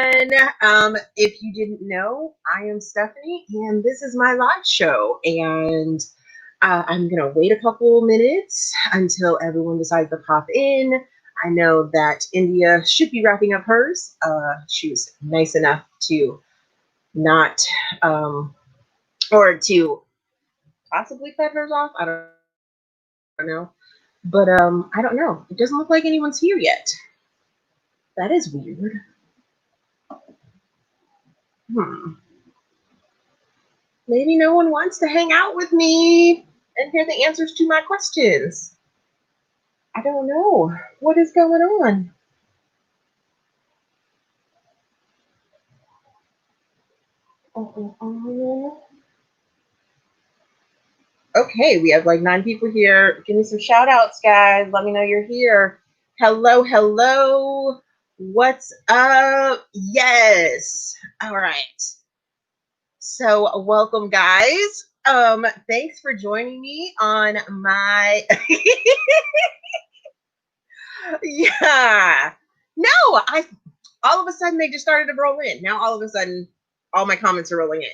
If you didn't know, I am Stephanie, and this is my live show. And I'm gonna wait a couple minutes until everyone decides to pop in. I know that India should be wrapping up hers. She was nice enough to not, or to possibly cut hers off. I don't know, but I don't know. It doesn't look like anyone's here yet. That is weird. Hmm. Maybe no one wants to hang out with me and hear the answers to my questions. I don't know. What is going on? Okay, we have like 9 people here. Give me some shout outs, guys. Let me know you're here. Hello, hello. What's up? Yes. All right. So, welcome, guys. Thanks for joining me on my yeah. No, I all of a sudden they just started to roll in. Now all of a sudden all my comments are rolling in.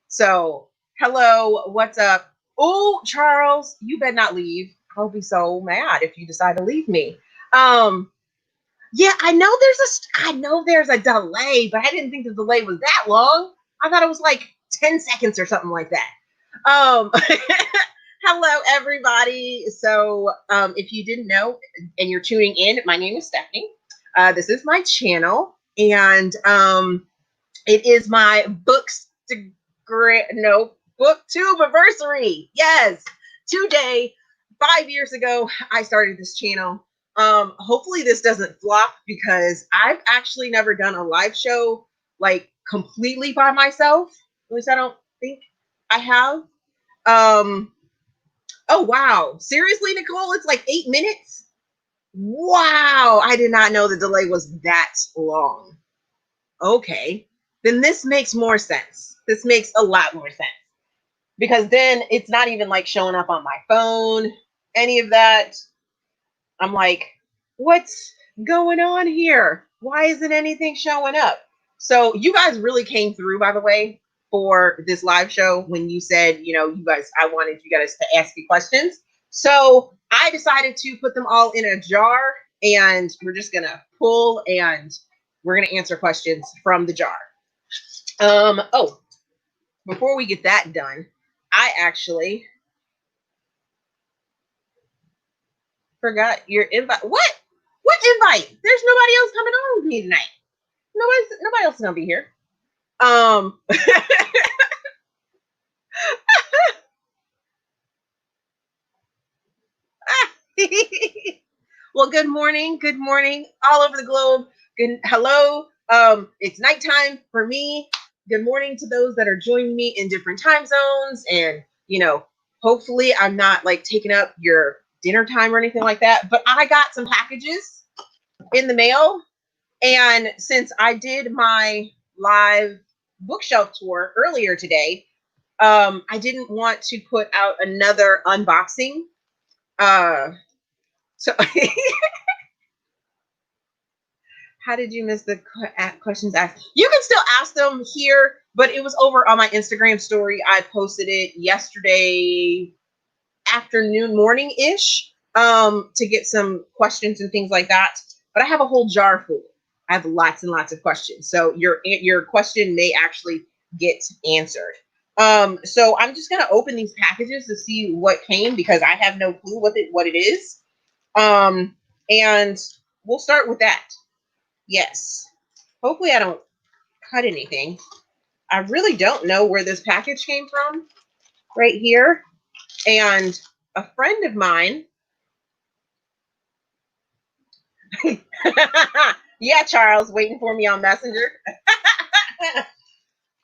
So, hello, what's up? Oh, Charles, you better not leave. I'll be so mad if you decide to leave me. Um, yeah, I know there's a delay, but I didn't think the delay was that long. I thought it was like 10 seconds or something like that. Um Hello, everybody. So, if you didn't know and you're tuning in, my name is Stephanie. This is my channel, and it is my Booktubeaversary. Yes, today, 5 years ago, I started this channel. Hopefully, this doesn't flop because I've actually never done a live show like completely by myself. At least I don't think I have. Um, Oh, wow. Seriously, Nicole? It's like 8 minutes? Wow. I did not know the delay was that long. Okay. Then this makes more sense. This makes a lot more sense. Because then it's not even like showing up on my phone, any of that. I'm like, what's going on here? Why isn't anything showing up? So you guys really came through, by the way, for this live show when you said, I wanted you guys to ask me questions. So I decided to put them all in a jar, and we're just gonna pull and we're gonna answer questions from the jar. Oh, before we get that done, I actually forgot your invite. What? What invite? There's nobody else coming on with me tonight. Nobody else is gonna be here. Um well, good morning, all over the globe. Good hello. It's nighttime for me. Good morning to those that are joining me in different time zones. And hopefully I'm not like taking up your dinner time or anything like that. But I got some packages in the mail. And since I did my live bookshelf tour earlier today, I didn't want to put out another unboxing. So how did you miss the questions asked? You can still ask them here, but it was over on my Instagram story. I posted it yesterday afternoon, morning ish, to get some questions and things like that. But I have a whole jar full. I have lots and lots of questions, so your question may actually get answered. So I'm just gonna open these packages to see what came because I have no clue what it is. And we'll start with that. Yes. Hopefully I don't cut anything. I really don't know where this package came from right here. And a friend of mine, yeah, Charles, waiting for me on Messenger.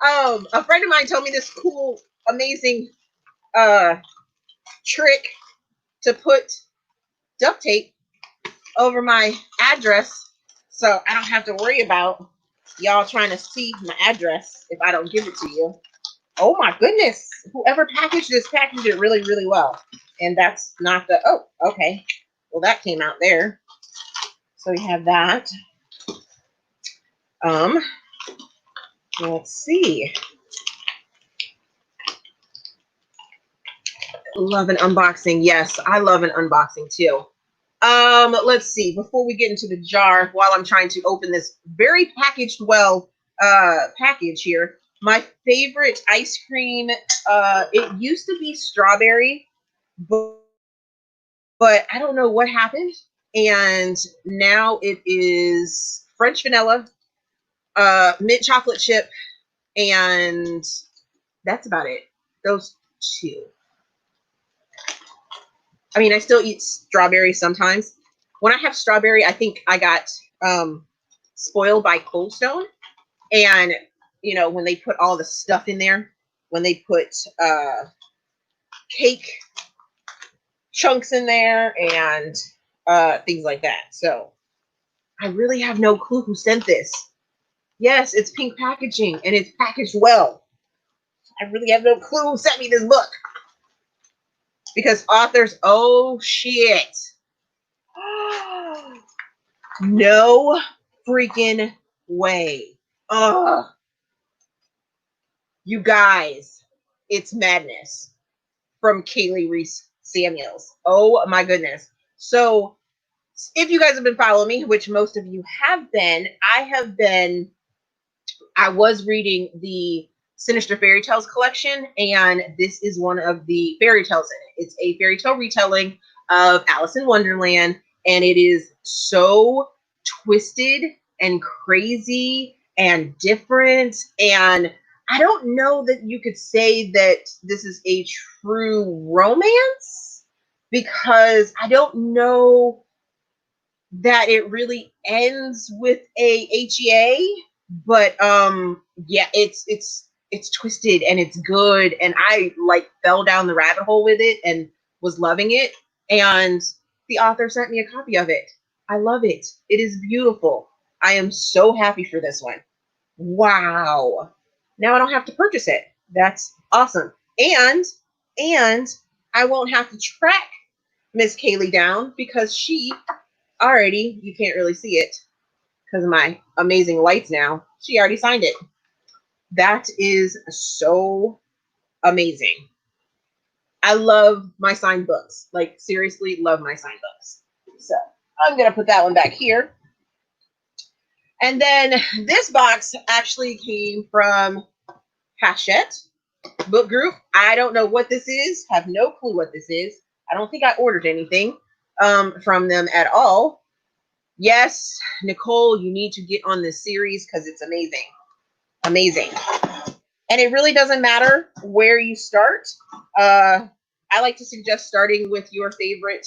A friend of mine told me this cool, amazing trick to put duct tape over my address so I don't have to worry about y'all trying to see my address if I don't give it to you. Oh my goodness. Whoever packaged this packaged it really, really well. And that's not the, oh, okay. Well, that came out there. So we have that. Um, Let's see. Love an unboxing. Yes, I love an unboxing too. Let's see. Before we get into the jar, while I'm trying to open this very packaged well package here, my favorite ice cream. It used to be strawberry, but I don't know what happened, and now it is French vanilla, mint chocolate chip, and that's about it. Those two. I mean, I still eat strawberry sometimes. When I have strawberry, I think I got spoiled by Cold Stone. And, you know, when they put all the stuff in there, when they put cake chunks in there and things like that. So I really have no clue who sent this. Yes, it's pink packaging and it's packaged well. I really have no clue who sent me this book. Because authors, oh shit. No freaking way. Ugh. You guys, it's madness from Kaylee Reese Samuels. Oh my goodness. So if you guys have been following me, which most of you have been, I was reading the Sinister Fairy Tales collection, and this is one of the fairy tales in it. It's a fairy tale retelling of Alice in Wonderland, and it is so twisted and crazy and different. And I don't know that you could say that this is a true romance, because I don't know that it really ends with a HEA, but yeah, it's twisted and it's good, and I like fell down the rabbit hole with it and was loving it, and the author sent me a copy of it. I love it. It is beautiful. I am so happy for this one. Wow. Now I don't have to purchase it. That's awesome. And I won't have to track Miss Kaylee down, because she already, you can't really see it because of my amazing lights now, she already signed it. That is so amazing. I love my signed books. Like, seriously, love my signed books. So I'm going to put that one back here. And then this box actually came from Hachette Book Group. I don't know what this is. Have no clue what this is. I don't think I ordered anything from them at all. Yes, Nicole, you need to get on this series because it's amazing. Amazing. And it really doesn't matter where you start. I like to suggest starting with your favorite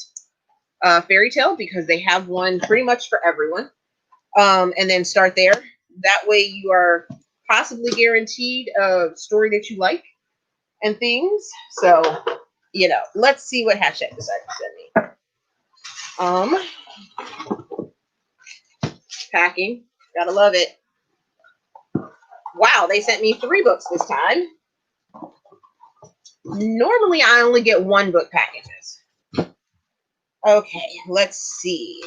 fairy tale, because they have one pretty much for everyone. And then start there. That way you are possibly guaranteed a story that you like and things. So, you know, let's see what Hachette decided to send me. Packing. Gotta love it. Wow, they sent me 3 books this time. Normally, I only get 1 book packages. Okay, let's see.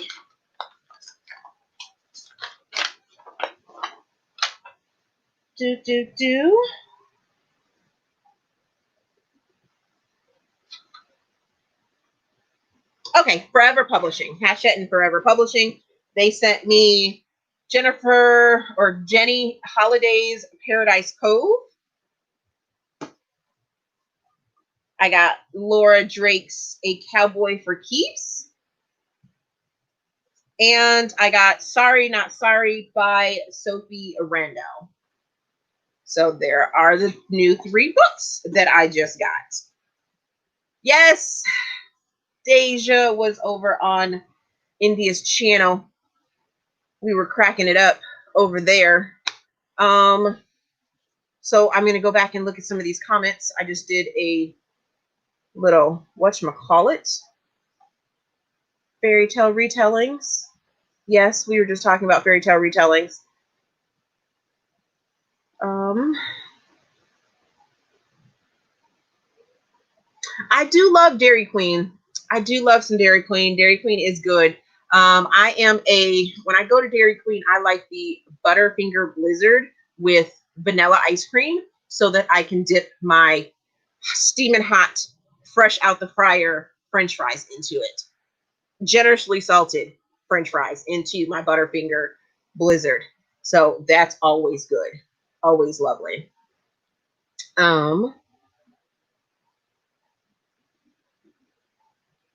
Okay, Forever Publishing. Hachette and Forever Publishing. They sent me Jenny Holiday's Paradise Cove. I got Laura Drake's A Cowboy for Keeps. And I got Sorry Not Sorry by Sophie Arando. So there are the new 3 books that I just got. Yes, Deja was over on India's channel. We were cracking it up over there. So I'm going to go back and look at some of these comments. I just did a little whatchamacallit. Fairy tale retellings. Yes, we were just talking about fairy tale retellings. I do love Dairy Queen. I do love some Dairy Queen. Dairy Queen is good. When I go to Dairy Queen, I like the Butterfinger Blizzard with vanilla ice cream so that I can dip my steaming hot, fresh out the fryer French fries into it. Generously salted French fries into my Butterfinger Blizzard. So that's always good. Always lovely.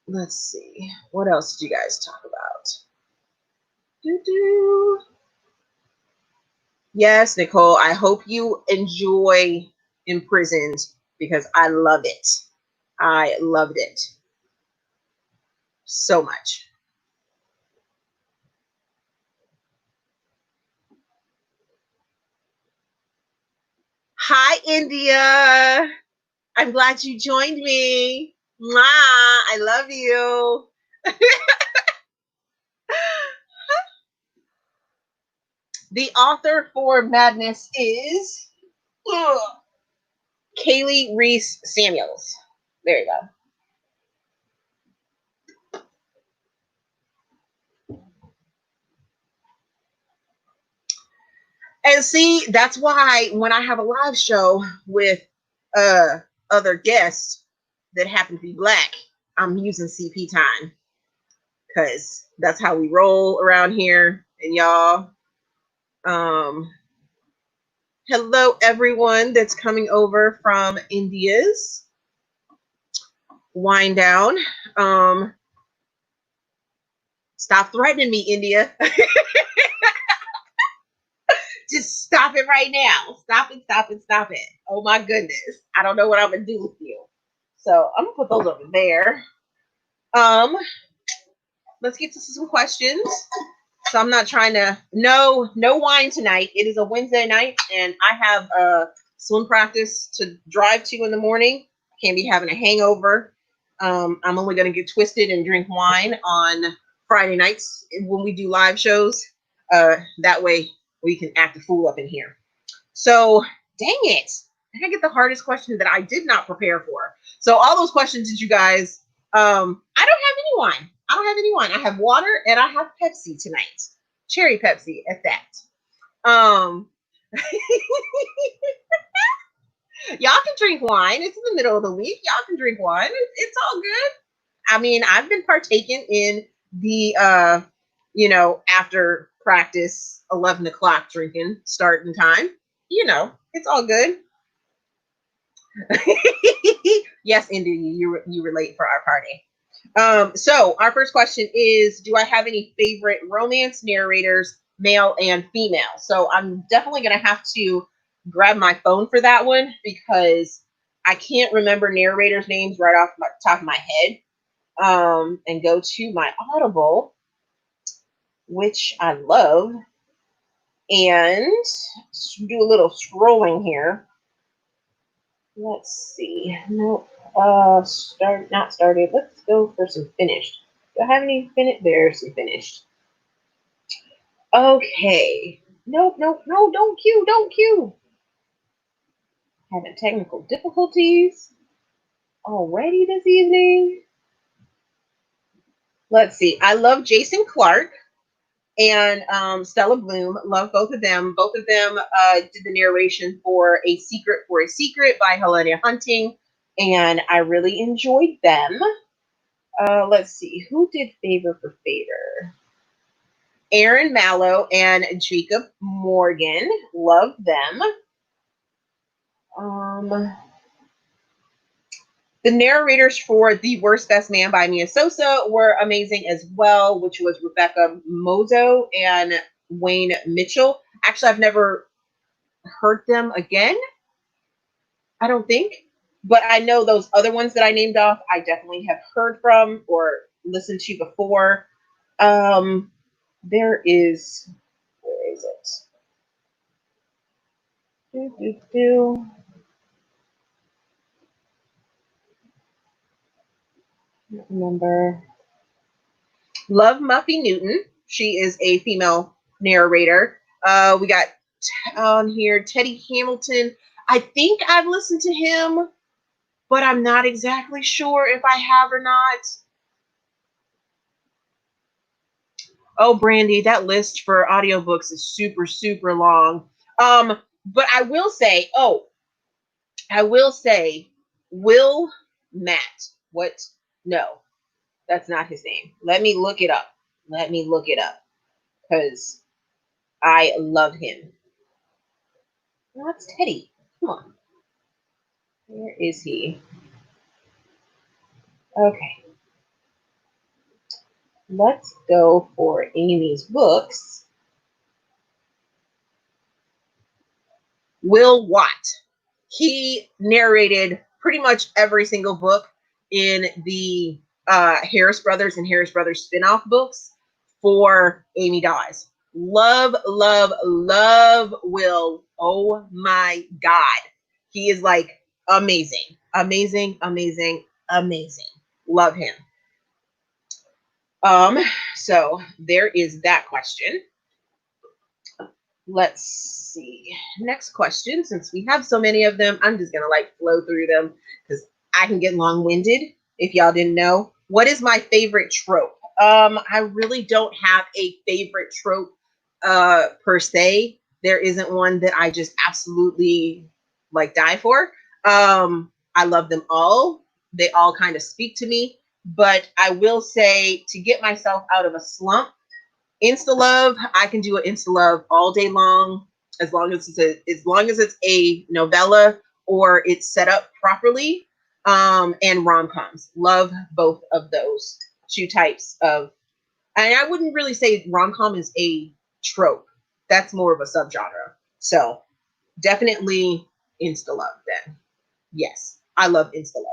Let's see. What else did you guys talk about? Doo-doo. Yes, Nicole, I hope you enjoy Imprisoned because I love it. I loved it so much. Hi, India. I'm glad you joined me. Mwah, I love you. The author for Madness is Kaylee Reese Samuels. There you go. And see, that's why when I have a live show with other guests that happen to be Black, I'm using CP time because that's how we roll around here. And y'all, hello everyone that's coming over from India's Wind Down. Stop threatening me, India. Just stop it right now. Stop it, stop it, stop it. Oh my goodness. I don't know what I'm gonna do with you. So I'm gonna put those over there. Let's get to some questions. So I'm not trying to no wine tonight. It is a Wednesday night and I have a swim practice to drive to in the morning. Can't be having a hangover. I'm only gonna get twisted and drink wine on Friday nights when we do live shows. That way we can act a fool up in here. So dang it. I gotta get the hardest question that I did not prepare for. So all those questions that you guys, I don't have any wine. I don't have any wine. I have water and I have Pepsi tonight. Cherry Pepsi at that. Y'all can drink wine. It's in the middle of the week. Y'all can drink wine. It's all good. I mean, I've been partaking in the after practice 11 o'clock drinking starting time. It's all good. Yes, Indy, you were late for our party. So our first question is, do I have any favorite romance narrators, male and female? So I'm definitely going to have to grab my phone for that one because I can't remember narrators' names right off the top of my head. And go to my Audible, which I love, and do a little scrolling here. Let's see. Nope. Not started. Let's go for some finished. Do I have any finished? There's some finished. Okay. Nope. No, don't queue. Having technical difficulties already this evening. Let's see. I love Jason Clark and Stella Bloom. Love both of them. Both of them did the narration for A Secret for a Secret by Helena Hunting, and I really enjoyed them. Let's see. Who did Favor for Favor? Aaron Mallow and Jacob Morgan. Love them. The narrators for The Worst Best Man by Mia Sosa were amazing as well, which was Rebecca Mozo and Wayne Mitchell. Actually, I've never heard them again, I don't think. But I know those other ones that I named off, I definitely have heard from or listened to before. Where is it? Don't remember. Love Muffy Newton. She is a female narrator. We got on here Teddy Hamilton. I think I've listened to him, but I'm not exactly sure if I have or not. Oh, Brandy, that list for audiobooks is super, super long. But I will say, oh, I will say, Will Matt. What? No, that's not his name. Let me look it up. Let me look it up because I love him. No, that's Teddy. Come on. Where is he? Okay. Let's go for Amy's books. Will Watt. He narrated pretty much every single book in the Harris Brothers and Harris Brothers spin-off books for Amy Dawes. Love, love, love Will. Oh my God. He is like amazing. Amazing, amazing, amazing. Love him. So there is that question. Let's see. Next question. Since we have so many of them, I'm just gonna like flow through them because I can get long-winded. If y'all didn't know, what is my favorite trope? I really don't have a favorite trope per se. There isn't one that I just absolutely like die for. I love them all. They all kind of speak to me. But I will say, to get myself out of a slump, Insta love, I can do an Insta love all day long, as long as it's a novella or it's set up properly. And rom coms, love both of those two types of. And I wouldn't really say rom com is a trope. That's more of a subgenre. So definitely Insta love then. Yes, I love Insta love.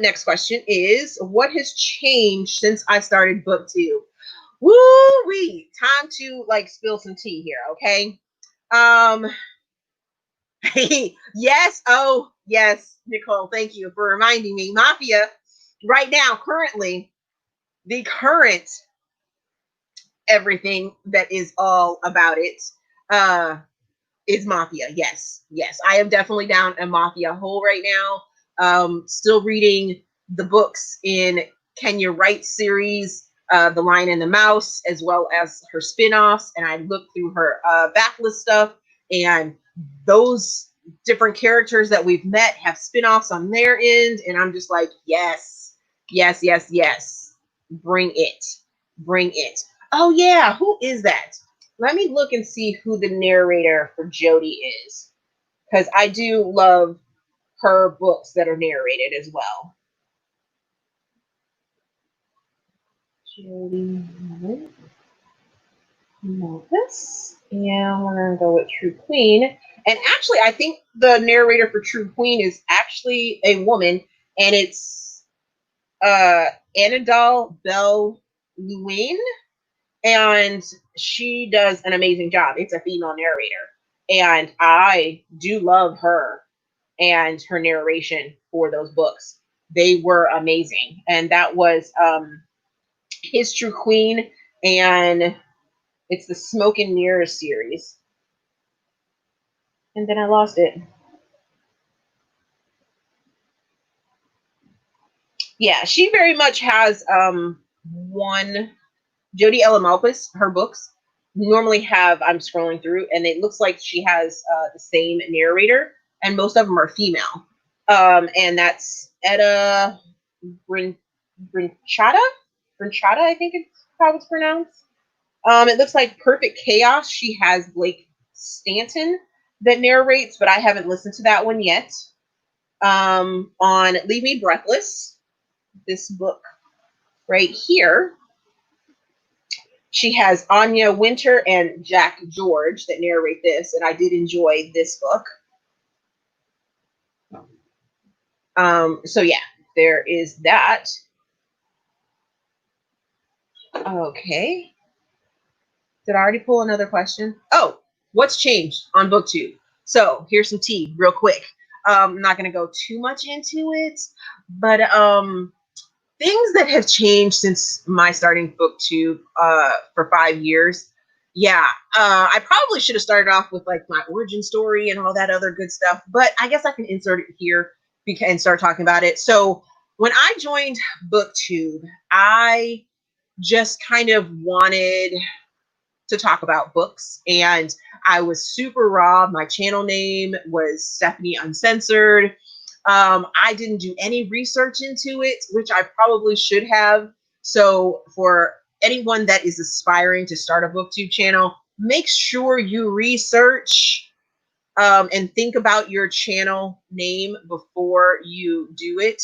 Next question is, what has changed since I started BookTube? Woo wee! Time to like spill some tea here, okay? Um, yes. Oh, yes, Nicole. Thank you for reminding me. Mafia, right now, currently, the current everything that is all about it uh is Mafia. Yes, yes, I am definitely down a Mafia hole right now. Still reading the books in Kenya Wright's series, The Lion and the Mouse, as well as her spin-offs, and I look through her backlist stuff, and those different characters that we've met have spin-offs on their end, and I'm just like, yes, yes, yes, yes. Bring it. Bring it. Oh yeah, who is that? Let me look and see who the narrator for Jody is, because I do love her books that are narrated as well. Jody Marcus, and we're gonna go with True Queen. And actually, I think the narrator for True Queen is actually a woman, and it's uh Annadal Bell Lewin, and she does an amazing job. It's a female narrator, and I do love her and her narration for those books. They were amazing. And that was His True Queen, and it's the Smoke and Mirrors series. And then I lost it. Yeah, she very much has one. Jodi Ella Malpas, her books normally have, I'm scrolling through, and it looks like she has the same narrator, and most of them are female. And that's Etta Brin- Brinchata? Brinchata, I think it's how it's pronounced. It looks like Perfect Chaos. She has Blake Stanton that narrates, but I haven't listened to that one yet. On Leave Me Breathless, this book right here, she has Anya Winter and Jack George that narrate this, and I did enjoy this book. So yeah, there is that. Okay. Did I already pull another question? Oh, what's changed on BookTube? So here's some tea real quick. I'm not going to go too much into it, but things that have changed since my starting BookTube for 5 years. Yeah, I probably should have started off with like my origin story and all that other good stuff, but I guess I can insert it here and start talking about it. So when I joined BookTube, I just kind of wanted to talk about books. And I was super raw. My channel name was Stephanie Uncensored. I didn't do any research into it, which I probably should have. So for anyone that is aspiring to start a booktube channel, make sure you research and think about your channel name before you do it.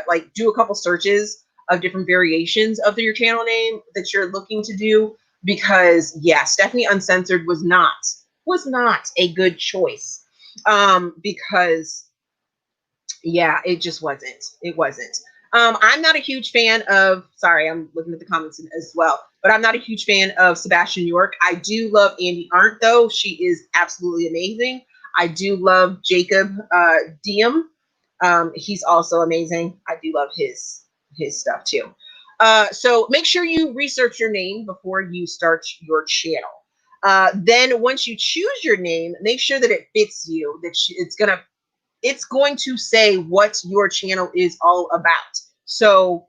Like do a couple searches of different variations of your channel name that you're looking to do, because yeah, Stephanie Uncensored was not a good choice, because yeah, it just wasn't. It wasn't. I'm not a huge fan of, sorry, I'm looking at the comments as well, but I'm not a huge fan of Sebastian York. I do love Andy Arndt, though. She is absolutely amazing. I do love Jacob Diem. He's also amazing. I do love his stuff too. So make sure you research your name before you start your channel. Then once you choose your name, make sure that it fits you, that it's going to say what your channel is all about. So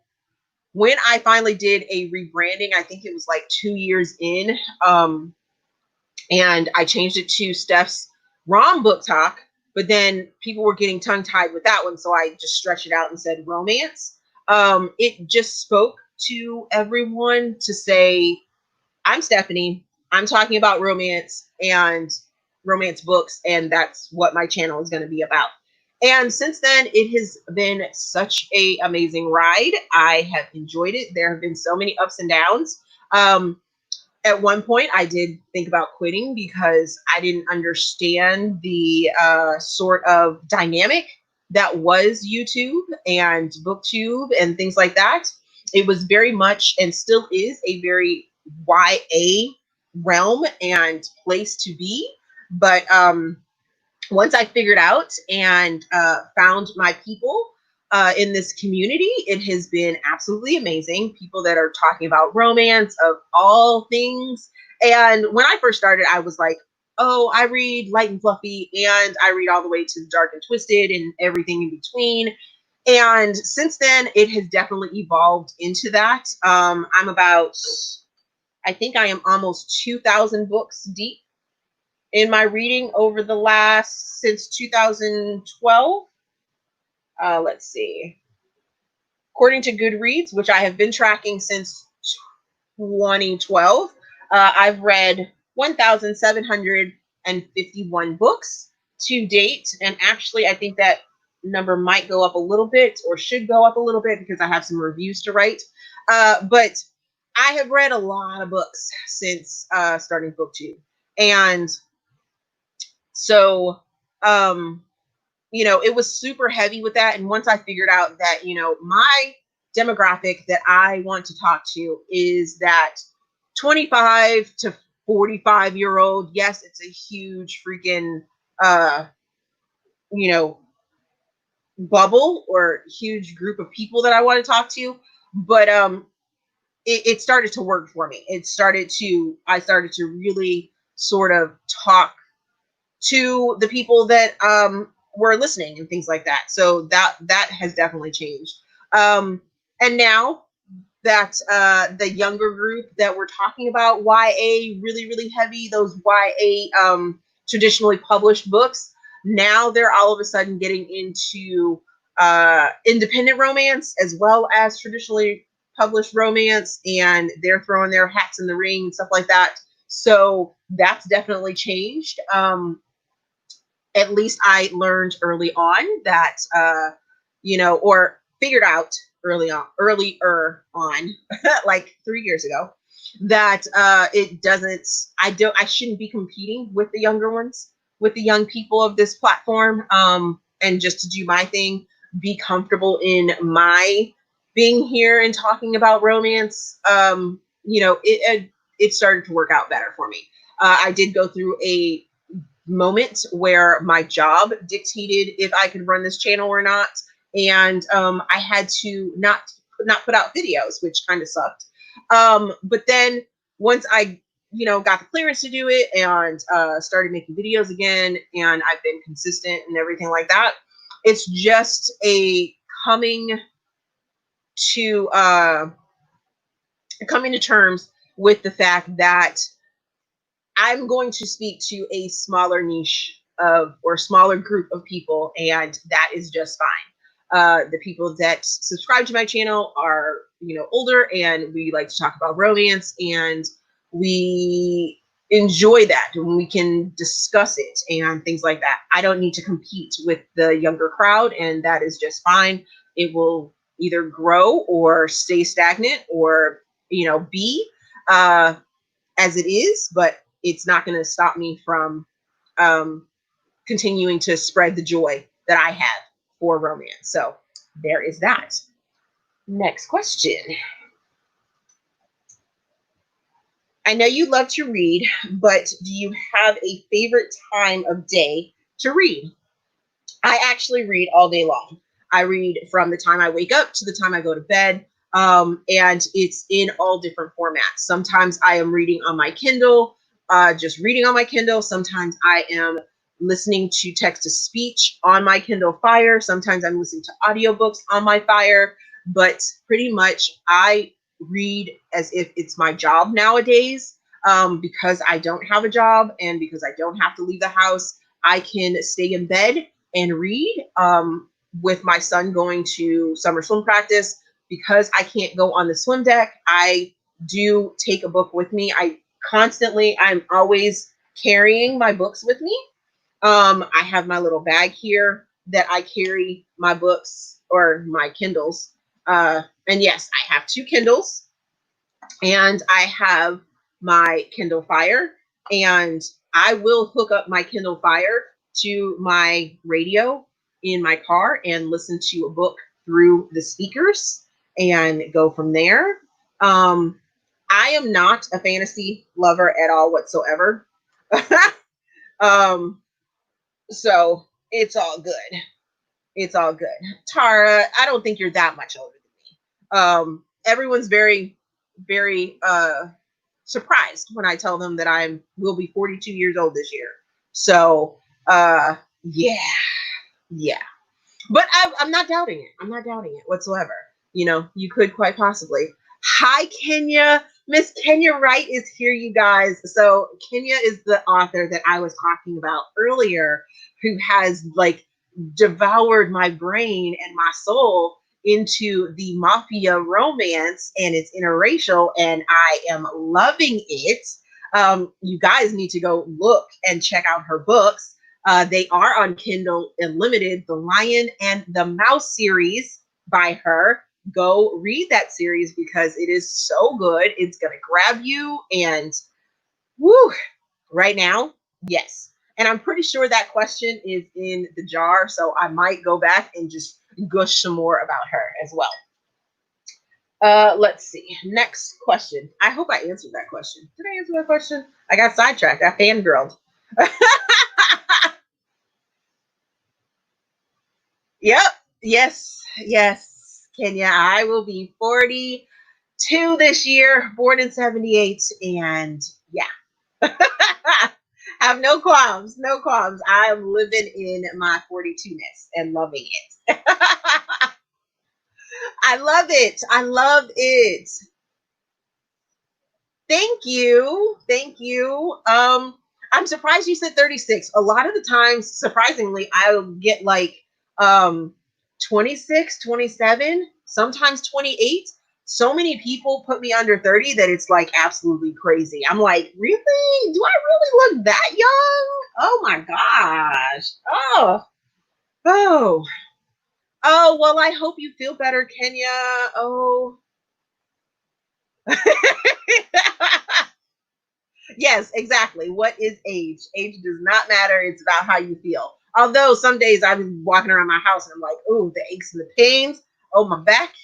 when I finally did a rebranding, I think it was like 2 years in, and I changed it to Steph's Rom Book Talk, but then people were getting tongue tied with that one. So I just stretched it out and said romance. It just spoke to everyone to say, I'm Stephanie. I'm talking about romance and romance books, and that's what my channel is going to be about. And since then, it has been such a amazing ride. I have enjoyed it. There have been so many ups and downs. At one point, I did think about quitting because I didn't understand the sort of dynamic that was YouTube and BookTube and things like that. It was very much, and still is, a very YA realm and place to be. But once I figured out and found my people in this community, it has been absolutely amazing. People that are talking about romance of all things. And when I first started, I was like, oh, I read light and fluffy, and I read all the way to dark and twisted and everything in between. And since then, it has definitely evolved into that. I think I am almost 2,000 books deep in my reading over the last, since 2012. Let's see. According to Goodreads, which I have been tracking since 2012, I've read 1,751 books to date. And actually, I think that number might go up a little bit, or should go up a little bit, because I have some reviews to write. But I have read a lot of books since starting BookTube. And so, it was super heavy with that. And once I figured out that, my demographic that I want to talk to is that 25 to 45-year-old. Yes, it's a huge freaking, you know, bubble or huge group of people that I want to talk to. But it started to work for me. I started to really sort of talk to the people that were listening and things like that. So that has definitely changed. And now that the younger group that we're talking about, YA, really, really heavy, those YA traditionally published books, now they're all of a sudden getting into independent romance as well as traditionally published romance, and they're throwing their hats in the ring and stuff like that. So that's definitely changed. At least I learned early on that, or figured out earlier on, like 3 years ago, that I shouldn't be competing with the younger ones, with the young people of this platform, and just to do my thing, be comfortable in my being here and talking about romance. It started to work out better for me. I did go through a moment where my job dictated if I could run this channel or not, and I had to not put out videos, which kind of sucked. But then once I got the clearance to do it and started making videos again, and I've been consistent and everything like that, it's just a coming to terms with the fact that I'm going to speak to a smaller niche of or smaller group of people, and that is just fine. The people that subscribe to my channel are, older, and we like to talk about romance, and we enjoy that when we can discuss it and things like that. I don't need to compete with the younger crowd, and that is just fine. It will either grow or stay stagnant or, be as it is, but it's not going to stop me from um, continuing to spread the joy that I have for romance. So there is that. Next question. I know you love to read, but do you have a favorite time of day to read? I actually read all day long. I read from the time I wake up to the time I go to bed. And it's in all different formats. Sometimes I am reading on my Kindle, just reading on my Kindle. Sometimes I am listening to text to speech on my Kindle Fire. Sometimes I'm listening to audiobooks on my Fire. But pretty much I read as if it's my job nowadays, because I don't have a job and because I don't have to leave the house. I can stay in bed and read, with my son going to summer swim practice. Because I can't go on the swim deck, I do take a book with me. I'm always carrying my books with me. I have my little bag here that I carry my books or my Kindles. And yes, I have two Kindles, and I have my Kindle Fire, and I will hook up my Kindle Fire to my radio in my car and listen to a book through the speakers and go from there. I am not a fantasy lover at all whatsoever. um, so it's all good. It's all good. Tara, I don't think you're that much older than me. Everyone's very, very surprised when I tell them that I will be 42 years old this year. So, yeah, yeah. But I'm not doubting it. I'm not doubting it whatsoever. You could quite possibly. Hi, Kenya. Miss Kenya Wright is here, you guys. So Kenya is the author that I was talking about earlier, who has devoured my brain and my soul into the mafia romance, and it's interracial, and I am loving it. You guys need to go look and check out her books. They are on Kindle Unlimited, The Lion and the Mouse series by her. Go read that series because it is so good. It's going to grab you, and woo, right now, yes. And I'm pretty sure that question is in the jar, so I might go back and just gush some more about her as well. Let's see. Next question. I hope I answered that question. Did I answer that question? I got sidetracked. I fangirled. Yep. Yes. Yes. Kenya, I will be 42 this year, born in 78. And yeah. Have no qualms. No qualms. I'm living in my 42-ness and loving it. I love it. I love it. Thank you. Thank you. I'm surprised you said 36. A lot of the times, surprisingly, I'll get 26, 27, sometimes 28. So many people put me under 30 that it's absolutely crazy. I'm like, really? Do I really look that young? Oh my gosh. Oh, oh, oh, well, I hope you feel better, Kenya. Oh. Yes, exactly. What is age? Age does not matter. It's about how you feel. Although some days I'm walking around my house and I'm like, oh, the aches and the pains. Oh, my back.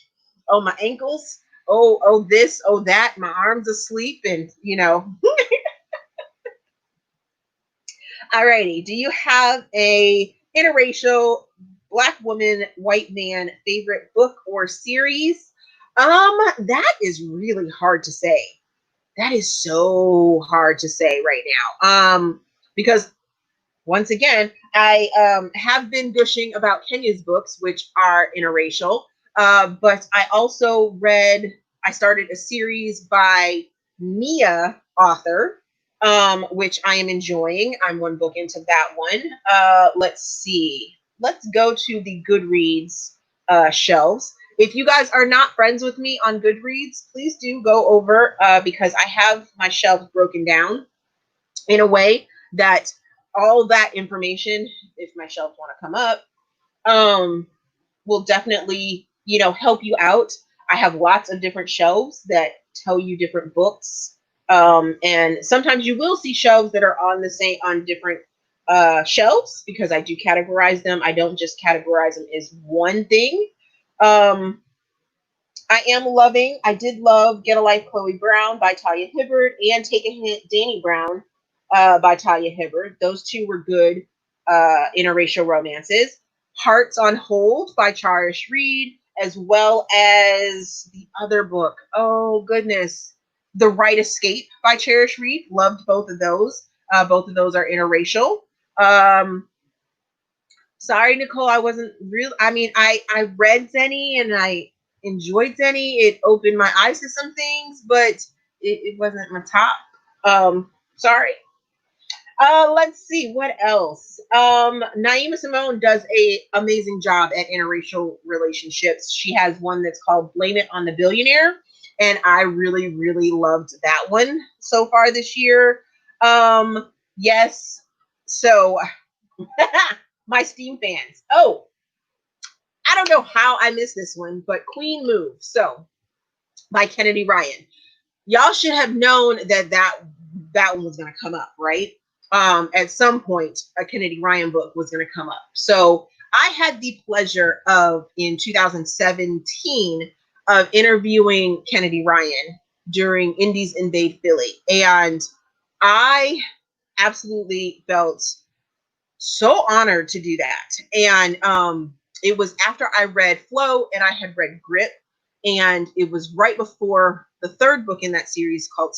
Oh, my ankles. Oh, this. Oh, that. My arms asleep. And, Alrighty. Do you have a interracial Black woman, white man favorite book or series? That is really hard to say. That is so hard to say right now. Because once again, I have been gushing about Kenya's books, which are interracial. But I also I started a series by Mia author. which I am enjoying. I'm one book into that one. Let's see. Let's go to the Goodreads shelves. If you guys are not friends with me on Goodreads, please do go over because I have my shelves broken down in a way that all that information, if my shelves want to come up, um, will definitely, help you out. I have lots of different shelves that tell you different books. And sometimes you will see shelves that are on different shelves because I do categorize them. I don't just categorize them as one thing. Um, I did love Get a Life, Chloe Brown by Talia Hibbert and Take a Hint, Danny Brown by Talia Hibbert. Those two were good interracial romances. Hearts on Hold by Charish Reed, as well as the other book. Oh, goodness. The Right Escape by Cherish Reed. Loved both of those. Both of those are interracial. Um, Sorry, Nicole, I wasn't real. I mean, I read Zenny and I enjoyed Zenny. It opened my eyes to some things, but it wasn't my top. Sorry. Let's see what else. Naima Simone does a amazing job at interracial relationships. She has one that's called Blame It on the Billionaire, and I really, really loved that one so far this year. Yes. So my Steam fans. Oh, I don't know how I missed this one, but Queen Move. So by Kennedy Ryan. Y'all should have known that one was going to come up, right? At some point, a Kennedy Ryan book was going to come up. So I had the pleasure of, in 2017, of interviewing Kennedy Ryan during Indies Invade Philly. And I absolutely felt so honored to do that. And it was after I read Flow and I had read Grip, and it was right before the third book in that series called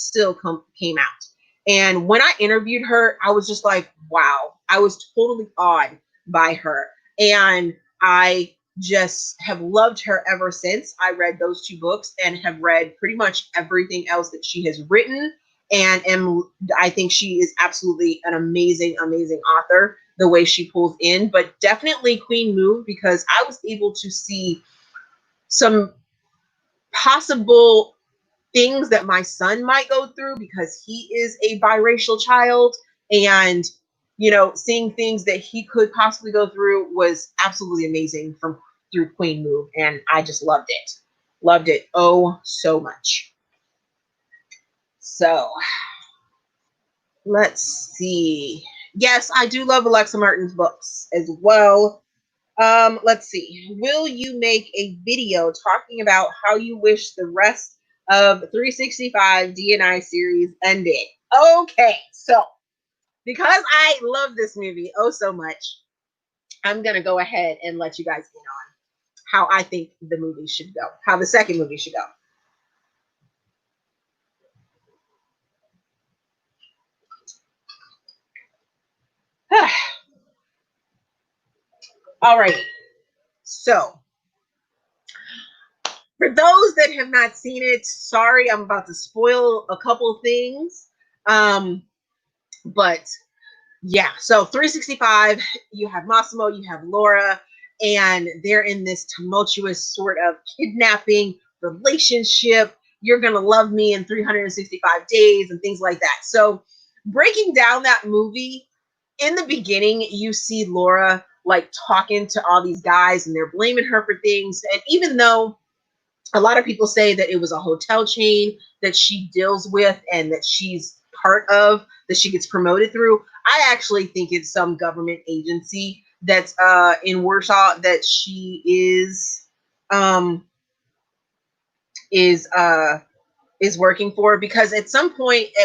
came out. And when I interviewed her, I was just like, wow, I was totally awed by her. And I just have loved her ever since I read those two books and have read pretty much everything else that she has written. I think she is absolutely an amazing, amazing author, the way she pulls in, but definitely Queen Move, because I was able to see some possible things that my son might go through because he is a biracial child, and seeing things that he could possibly go through was absolutely amazing from through Queen Move, and I just loved it oh so much. So let's see. Yes, I do love Alexa Martin's books as well. Let's see. Will you make a video talking about how you wish the rest of 365 D&I series ended? Okay, so because I love this movie oh so much, I'm gonna go ahead and let you guys in on how I think the movie should go, how the second movie should go. All right. So for those that have not seen it, sorry, I'm about to spoil a couple things. But yeah, so 365, you have Massimo, you have Laura, and they're in this tumultuous sort of kidnapping relationship. You're going to love me in 365 days and things like that. So breaking down that movie, in the beginning, you see Laura like talking to all these guys and they're blaming her for things. And even though a lot of people say that it was a hotel chain that she deals with and that she's part of, that she gets promoted through, I actually think it's some government agency that's in Warsaw that she um, is working for, because at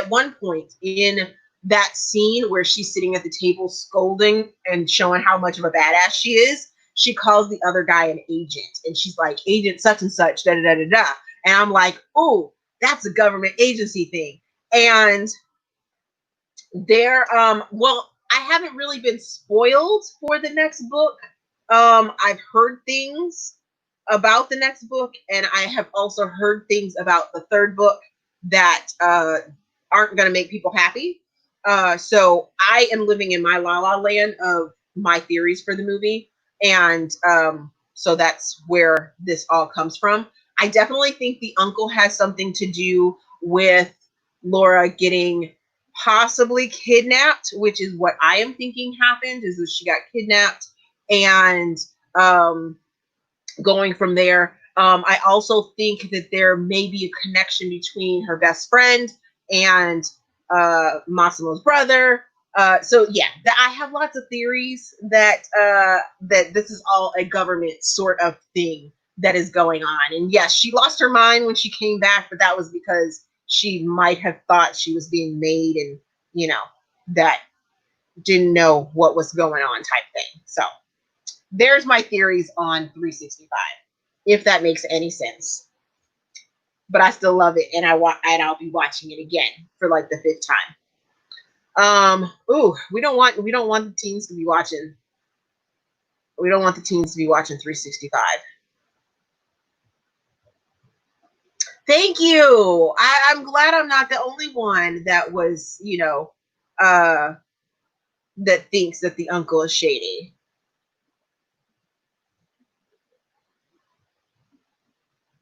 one point in that scene where she's sitting at the table scolding and showing how much of a badass she is, she calls the other guy an agent, and she's like, agent such and such, da da da da da. And I'm like, oh, that's a government agency thing. And well, I haven't really been spoiled for the next book. I've heard things about the next book, and I have also heard things about the third book that aren't going to make people happy. So I am living in my la la land of my theories for the movie. And so that's where this all comes from. I definitely think the uncle has something to do with Laura getting possibly kidnapped, which is what I am thinking happened, is that she got kidnapped and um, going from there. I also think that there may be a connection between her best friend and Massimo's brother. So yeah, I have lots of theories that that this is all a government sort of thing that is going on. And yes, she lost her mind when she came back, but that was because she might have thought she was being made, and you know that didn't know what was going on type thing. So there's my theories on 365, if that makes any sense. But I still love it, and I'll be watching it again for like the fifth time. We don't want the teens to be watching. We don't want the teens to be watching 365. Thank you. I'm glad I'm not the only one that was, uh, that thinks that the uncle is shady.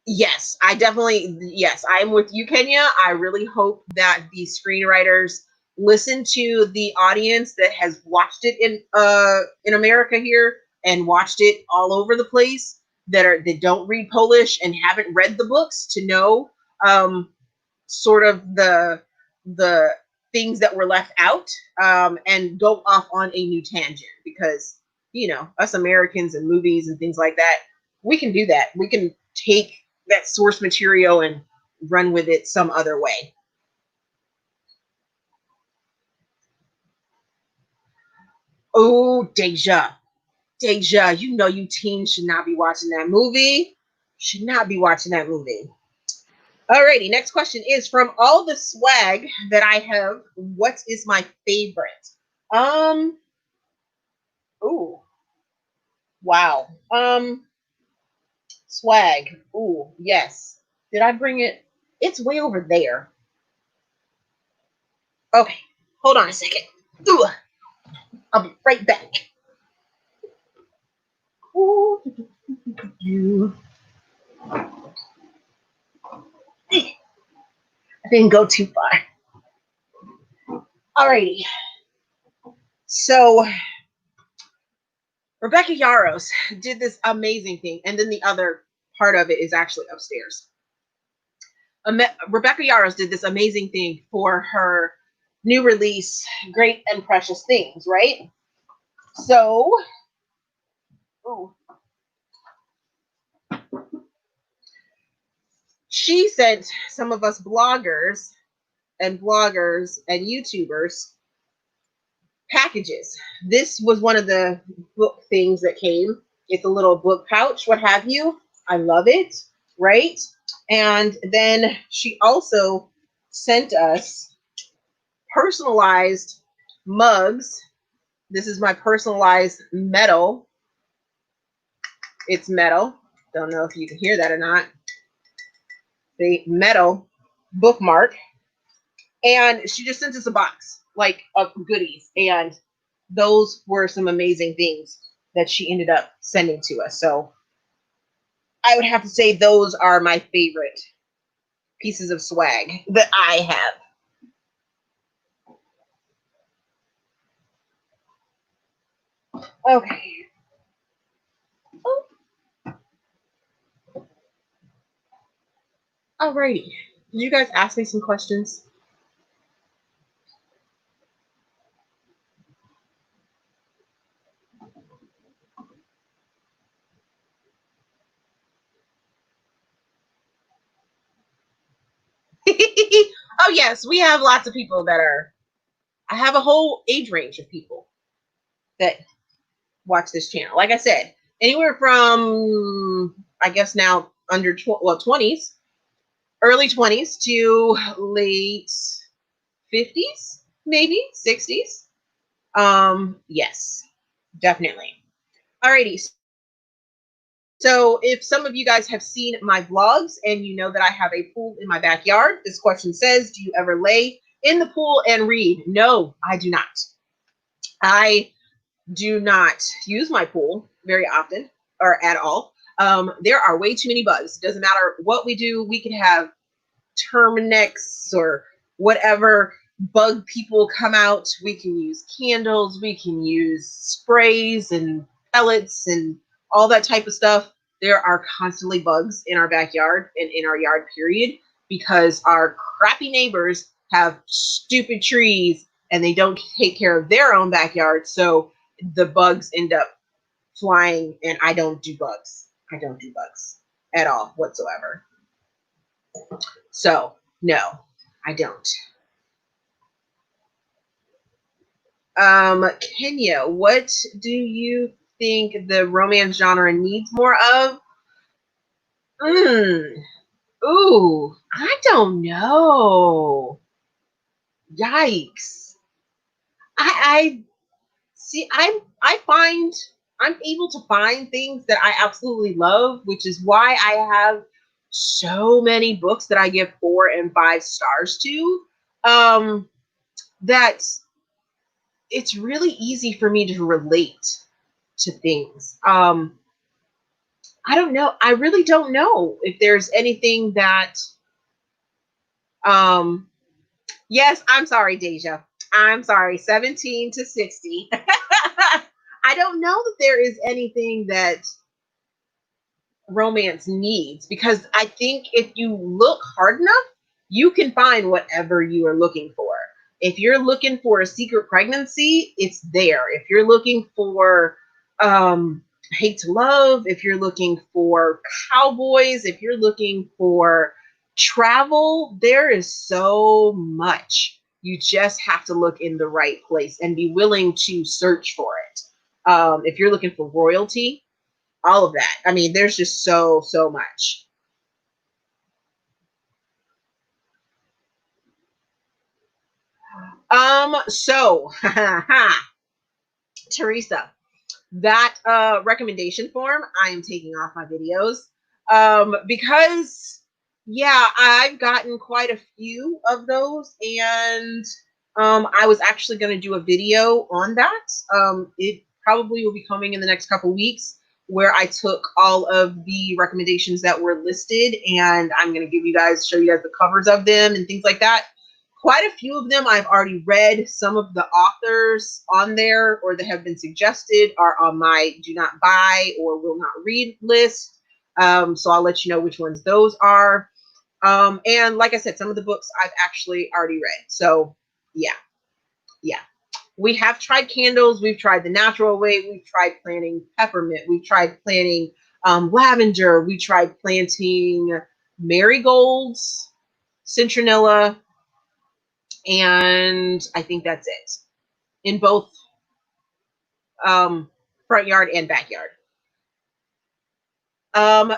Yes, yes, I'm with you, Kenya. I really hope that the screenwriters listen to the audience that has watched it in America here and watched it all over the place, that don't read Polish and haven't read the books to know um sort of the things that were left out, and go off on a new tangent, because us Americans and movies and things like that, we can do that. We can take that source material and run with it some other way. Oh, Deja, you teens should not be watching that movie. Should not be watching that movie. Alrighty, next question is, from all the swag that I have, what is my favorite? Um, ooh, wow. Swag. Ooh, yes. Did I bring it? It's way over there. Okay, hold on a second. Ooh, I'll be right back. Ooh, you. I didn't go too far. Alrighty. So Rebecca Yaros did this amazing thing, and then the other part of it is actually upstairs. Rebecca Yaros did this amazing thing for her new release, Great and Precious Things, right? So, ooh, she sent some of us bloggers and YouTubers packages. This was one of the book things that came. It's a little book pouch, what have you. I love it, right? And then she also sent us personalized mugs. This is my personalized metal. It's metal. Don't know if you can hear that or not. The metal bookmark. And she just sent us a box like of goodies. And those were some amazing things that she ended up sending to us. So I would have to say those are my favorite pieces of swag that I have. Okay. Oh, alrighty. Did you guys ask me some questions? Oh yes, we have lots of people that are. I have a whole age range of people that watch this channel. Like I said, anywhere from, I guess now under 20s, early 20s to late 50s, maybe 60s. Yes, definitely. Alrighty. So if some of you guys have seen my vlogs and you know that I have a pool in my backyard, this question says, do you ever lay in the pool and read. No, I do not. I do not use my pool very often or at all. There are way too many bugs. Doesn't matter what we do. We could have Terminex or whatever bug people come out. We can use candles. We can use sprays and pellets and all that type of stuff. There are constantly bugs in our backyard and in our yard, period, because our crappy neighbors have stupid trees and they don't take care of their own backyard. So the bugs end up flying, and I don't do bugs. I don't do bugs at all whatsoever. So no, I don't. Kenya, what do you think the romance genre needs more of? Mm, ooh, I don't know. Yikes. I see. I find I'm able to find things that I absolutely love, which is why I have so many books that I give 4 and 5 stars to. That it's really easy for me to relate to things. I don't know. I really don't know if there's anything that. Um, yes, I'm sorry, Deja. I'm sorry, 17 to 60. I don't know that there is anything that romance needs, because I think if you look hard enough, you can find whatever you are looking for. If you're looking for a secret pregnancy, it's there. If you're looking for hate to love, if you're looking for cowboys, if you're looking for travel, there is so much. You just have to look in the right place and be willing to search for it. If you're looking for royalty, all of that. I mean, there's just so much. So Teresa, that recommendation form I am taking off my videos. Because yeah, I've gotten quite a few of those, and I was actually going to do a video on that. It probably will be coming in the next couple weeks, where I took all of the recommendations that were listed, and I'm going to show you guys the covers of them and things like that. Quite a few of them I've already read. Some of the authors on there or that have been suggested are on my do not buy or will not read list. So I'll let you know which ones those are. And like I said, some of the books I've actually already read. So yeah, yeah. We have tried candles. We've tried the natural way. We've tried planting peppermint. We've tried planting lavender. We tried planting marigolds, citronella, and I think that's it in both front yard and backyard.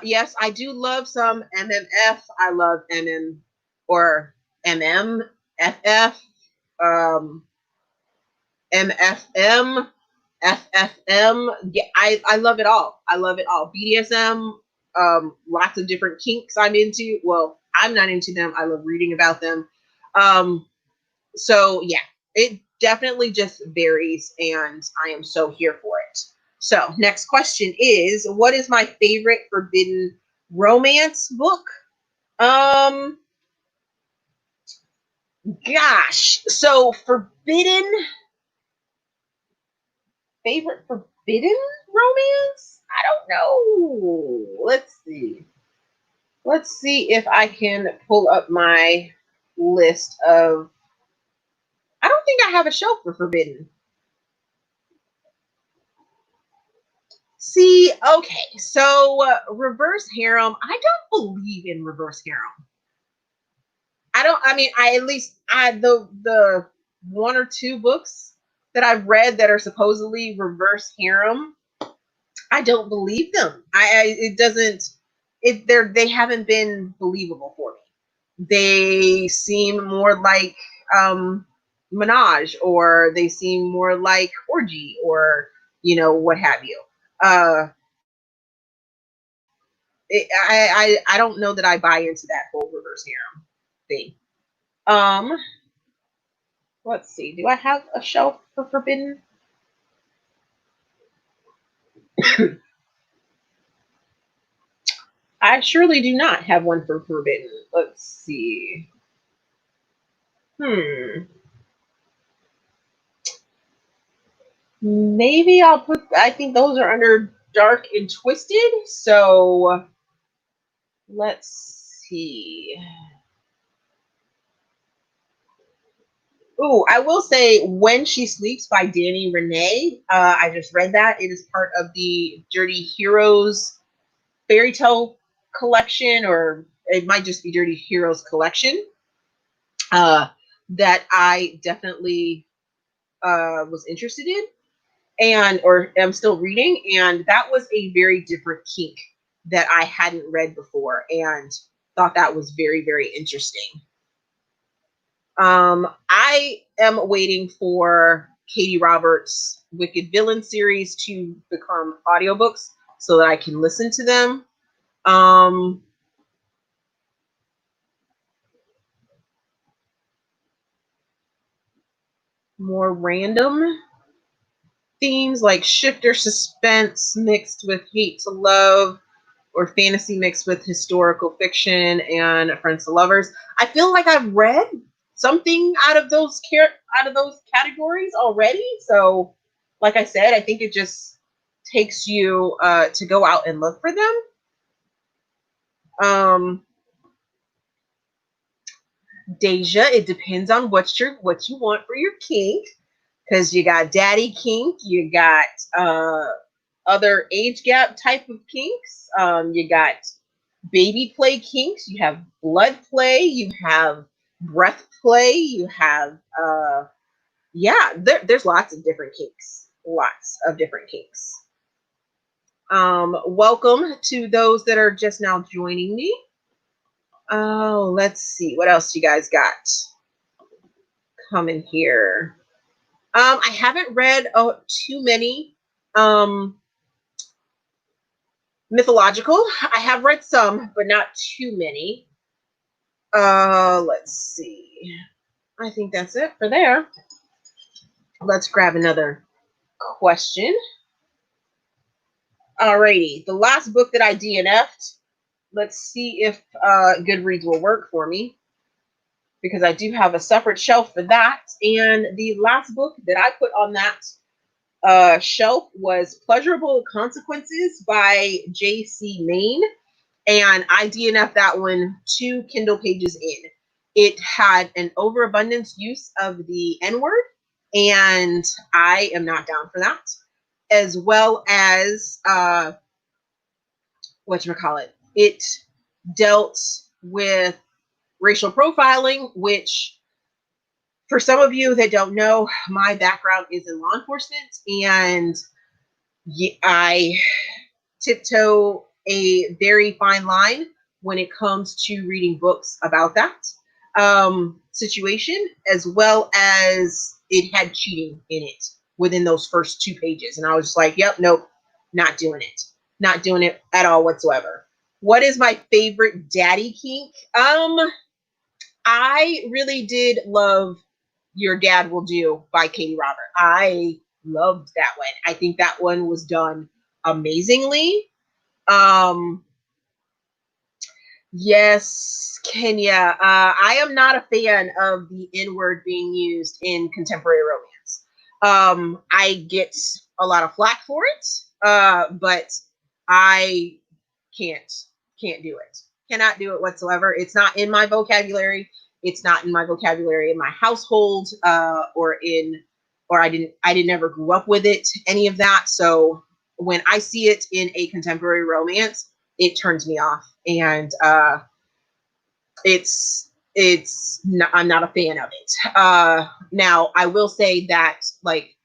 Yes, I do love some MMF. I love MM or MMFF, MFM, FFM. Yeah, I love it all. I love it all. BDSM, lots of different kinks I'm into. Well, I'm not into them. I love reading about them. So yeah, it definitely just varies, and I am so here for it. So next question is, what is my favorite forbidden romance book? Um, Gosh, so favorite forbidden romance? I don't know. Let's see. Let's see if I can pull up my list of. I don't think I have a shelf for forbidden. See, okay, so reverse harem. I don't believe in reverse harem. I don't. I mean, I at least I the 1 or 2 books that I've read that are supposedly reverse harem. I don't believe them. I it doesn't. They haven't been believable for me. They seem more like menage, or they seem more like orgy, or what have you. Uh, I don't know that I buy into that whole reverse harem thing. Um, Let's see. Do I have a shelf for forbidden? I surely do not have one for forbidden. Let's see. Maybe I'll put, I think those are under dark and twisted. So let's see. Ooh, I will say When She Sleeps by Danny Renee. I just read that. It is part of the Dirty Heroes fairy tale collection, or it might just be Dirty Heroes collection. That I definitely was interested in, and or am still reading, and that was a very different kink that I hadn't read before, and thought that was very, very interesting. I am waiting for Katie Roberts' Wicked Villain series to become audiobooks so that I can listen to them. Um, More random themes like shifter suspense mixed with hate to love, or fantasy mixed with historical fiction and friends to lovers. I feel like I've read something out of those categories already. So, like I said, I think it just takes you to go out and look for them. Um, Deja, it depends on what you want for your kink, because you got daddy kink, you got other age gap type of kinks, you got baby play kinks, you have blood play, you have breath play, you have yeah, there's lots of different kinks. Lots of different kinks. Welcome to those that are just now joining me. Oh, let's see. What else you guys got coming here? I haven't read too many mythological. I have read some, but not too many. Let's see. I think that's it for there. Let's grab another question. Alrighty, the last book that I DNF'd. Let's see if Goodreads will work for me, because I do have a separate shelf for that. And the last book that I put on that shelf was Pleasurable Consequences by J.C. Maine. And I DNF'd that one 2 Kindle pages in. It had an overabundance use of the N word, and I am not down for that. As well as whatchamacallit, it dealt with racial profiling, which, for some of you that don't know, my background is in law enforcement, and I tiptoe a very fine line when it comes to reading books about that situation, as well as it had cheating in it within those first 2 pages. And I was just like, yep, nope, not doing it. Not doing it at all whatsoever. What is my favorite daddy kink? I really did love Your Dad Will Do by Katie Robert. I loved that one. I think that one was done amazingly. Yes, Kenya. I am not a fan of the N word being used in contemporary romance. I get a lot of flack for it, but I can't can't do it. Cannot do it whatsoever. It's not in my vocabulary. It's not in my vocabulary in my household, or I didn't ever grew up with it, any of that. So when I see it in a contemporary romance, it turns me off, and I'm not a fan of it. Now I will say that, like,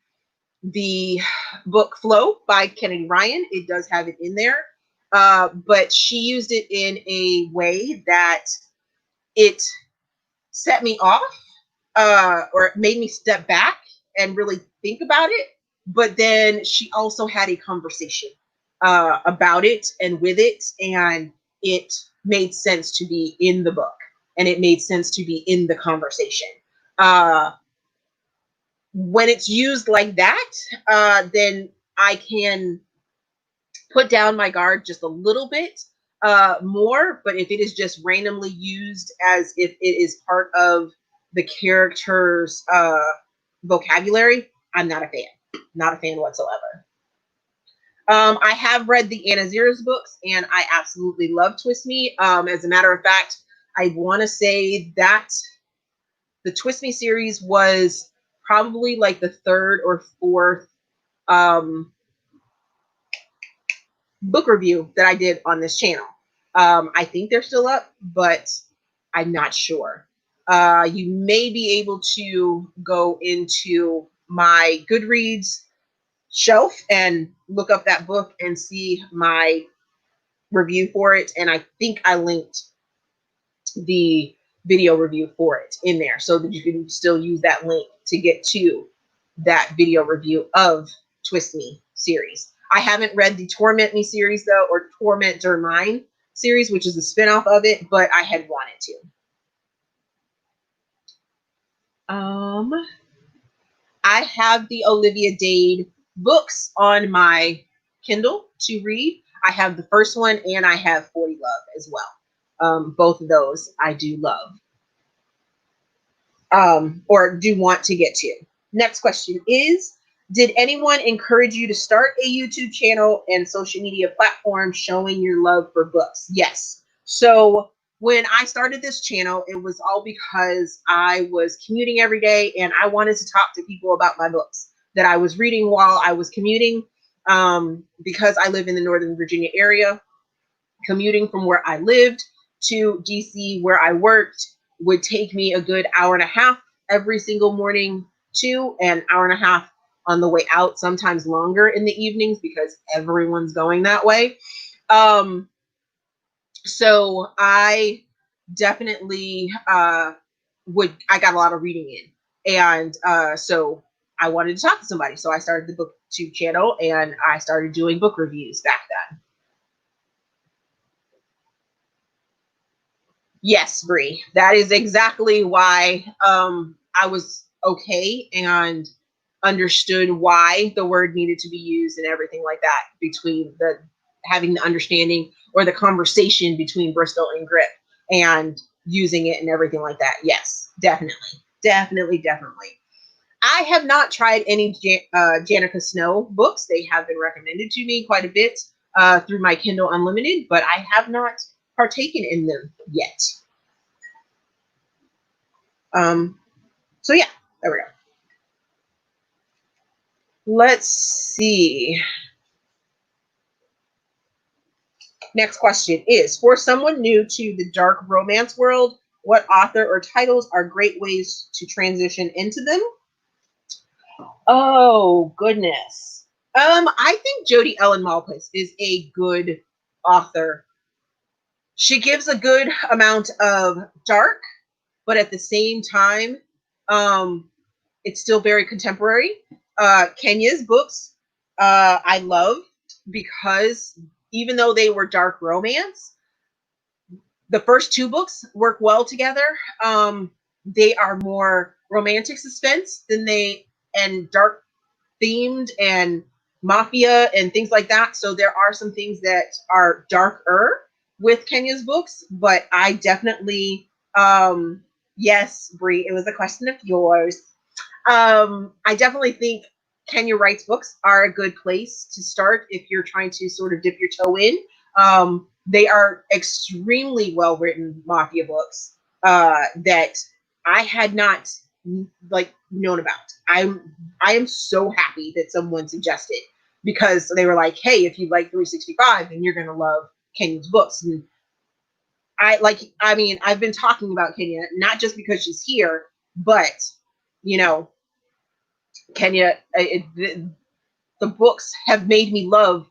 the book Flow by Kennedy Ryan, it does have it in there, but she used it in a way that it set me off, or it made me step back and really think about it. But then she also had a conversation about it and with it, and it made sense to be in the book, and it made sense to be in the conversation. Uh, when it's used like that, then I can put down my guard just a little bit more. But if it is just randomly used as if it is part of the character's vocabulary, I'm not a fan. Not a fan whatsoever. I have read the Anna Zira's books, and I absolutely love Twist Me. As a matter of fact, I want to say that the Twist Me series was probably like the third or fourth um, book review that I did on this channel. I think they're still up, but I'm not sure. You may be able to go into my Goodreads shelf and look up that book and see my review for it. And I think I linked the video review for it in there so that you can still use that link to get to that video review of Twist Me series. I haven't read the Torment Me series though, or Torment Your Mind series, which is a spinoff of it, but I had wanted to. I have the Olivia Dade books on my Kindle to read. I have the first one and I have 40 Love as well. Both of those I do love. Or do want to get to. Next question is, did anyone encourage you to start a YouTube channel and social media platform showing your love for books? Yes. So when I started this channel, it was all because I was commuting every day and I wanted to talk to people about my books that I was reading while I was commuting. Because I live in the Northern Virginia area, commuting from where I lived to DC where I worked would take me a good hour and a half every single morning to an hour and a half on the way out, sometimes longer in the evenings because everyone's going that way. So I definitely I got a lot of reading in. And so I wanted to talk to somebody. So I started the Booktube channel and I started doing book reviews back then. Yes, Bree. That is exactly why I was okay and understood why the word needed to be used and everything like that between the having the understanding or the conversation between Bristol and Grip and using it and everything like that. Yes, definitely. Definitely, definitely. I have not tried any Janica Snow books. They have been recommended to me quite a bit through my Kindle Unlimited, but I have not partaken in them yet. So yeah, there we go. Let's see. Next question is, for someone new to the dark romance world, what author or titles are great ways to transition into them? Oh, goodness. I think Jodi Ellen Malpass is a good author. She gives a good amount of dark, but at the same time, it's still very contemporary. Kenya's books I love because even though they were dark romance, the first two books work well together. They are more romantic suspense and dark themed and mafia and things like that. So there are some things that are darker with Kenya's books, but I definitely, yes, Brie, it was a question of yours. I definitely think Kenya Wright's books are a good place to start if you're trying to sort of dip your toe in. They are extremely well written mafia books that I had not known about. I am so happy that someone suggested because they were like, hey, if you like 365, then you're gonna love Kenya's books. And I've been talking about Kenya not just because she's here, but you know, Kenya, the books have made me love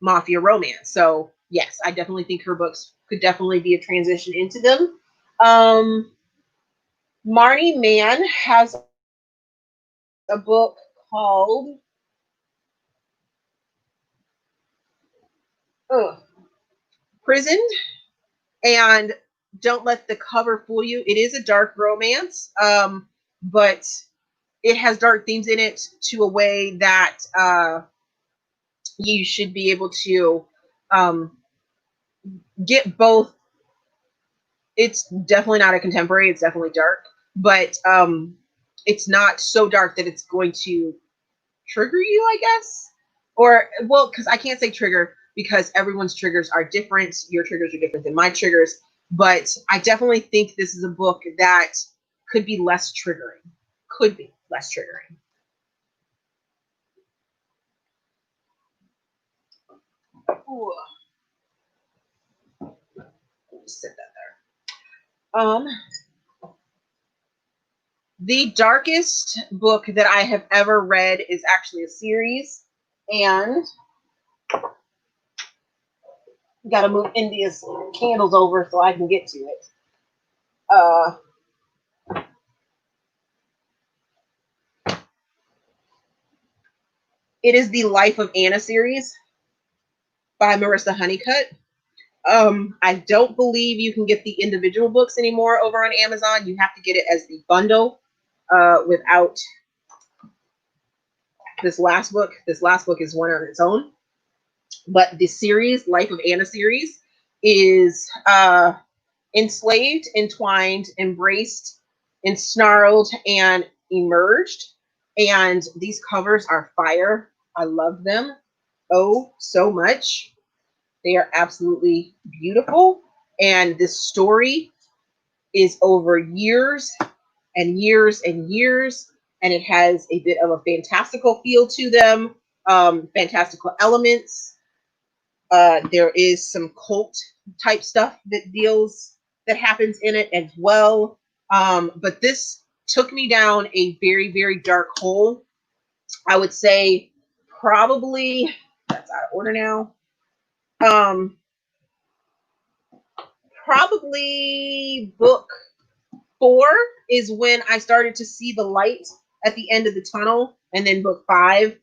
mafia romance. So yes, I definitely think her books could definitely be a transition into them. Marnie Mann has a book called Prisoned, and don't let the cover fool you. It is a dark romance, but it has dark themes in it to a way that you should be able to um, get both. It's definitely not a contemporary. It's definitely dark, but it's not so dark that it's going to trigger you, I guess. Or, well, because I can't say trigger because everyone's triggers are different. Your triggers are different than my triggers. But I definitely think this is a book that could be less triggering. Could be less triggering. Ooh. Just sit that there. The darkest book that I have ever read is actually a series, and got to move India's candles over so I can get to it. It is the Life of Anna series by Marissa Honeycutt. I don't believe you can get the individual books anymore over on Amazon. You have to get it as the bundle without this last book. This last book is one on its own. But the series, Life of Anna series, is enslaved, entwined, embraced, ensnarled, and emerged. And these covers are fire. I love them oh so much. They are absolutely beautiful. And this story is over years and years and years. And it has a bit of a fantastical feel to them, fantastical elements. There is some cult type stuff that happens in it as well. But this took me down a very, very dark hole. I would say probably that's out of order now. Probably book 4 is when I started to see the light at the end of the tunnel, and then book 5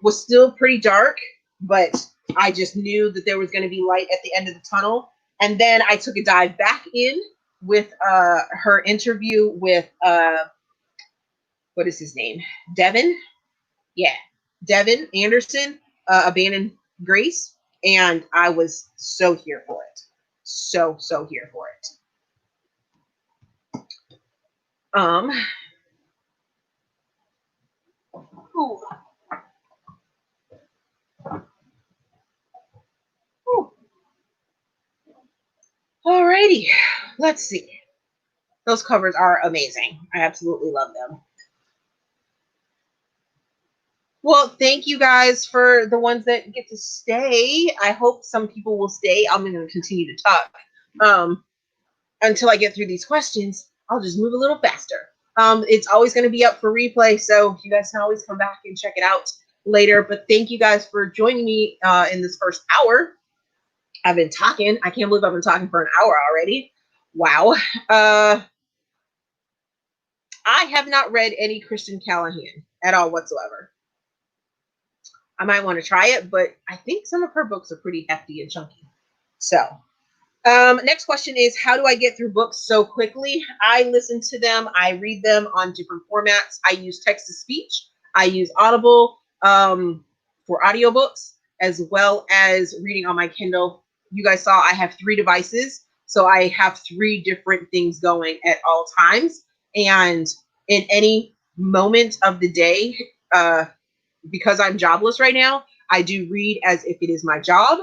was still pretty dark, but I just knew that there was going to be light at the end of the tunnel. And then I took a dive back in with her interview with what is his name? Devin? Yeah, Devin Anderson, Abandoned Grace, and I was so here for it. So here for it. Ooh. Ooh. Alrighty, let's see. Those covers are amazing. I absolutely love them. Well, thank you guys for the ones that get to stay. I hope some people will stay. I'm going to continue to talk until I get through these questions. I'll just move a little faster. It's always going to be up for replay, so you guys can always come back and check it out later. But thank you guys for joining me in this first hour. I've been talking. I can't believe I've been talking for an hour already. Wow. I have not read any Christian Callahan at all whatsoever. I might want to try it, but I think some of her books are pretty hefty and chunky. So, next question is, how do I get through books so quickly? I listen to them. I read them on different formats. I use text-to-speech. I use Audible for audiobooks, as well as reading on my Kindle. You guys saw I have 3 devices, so I have 3 different things going at all times. And in any moment of the day, because I'm jobless right now, I do read as if it is my job.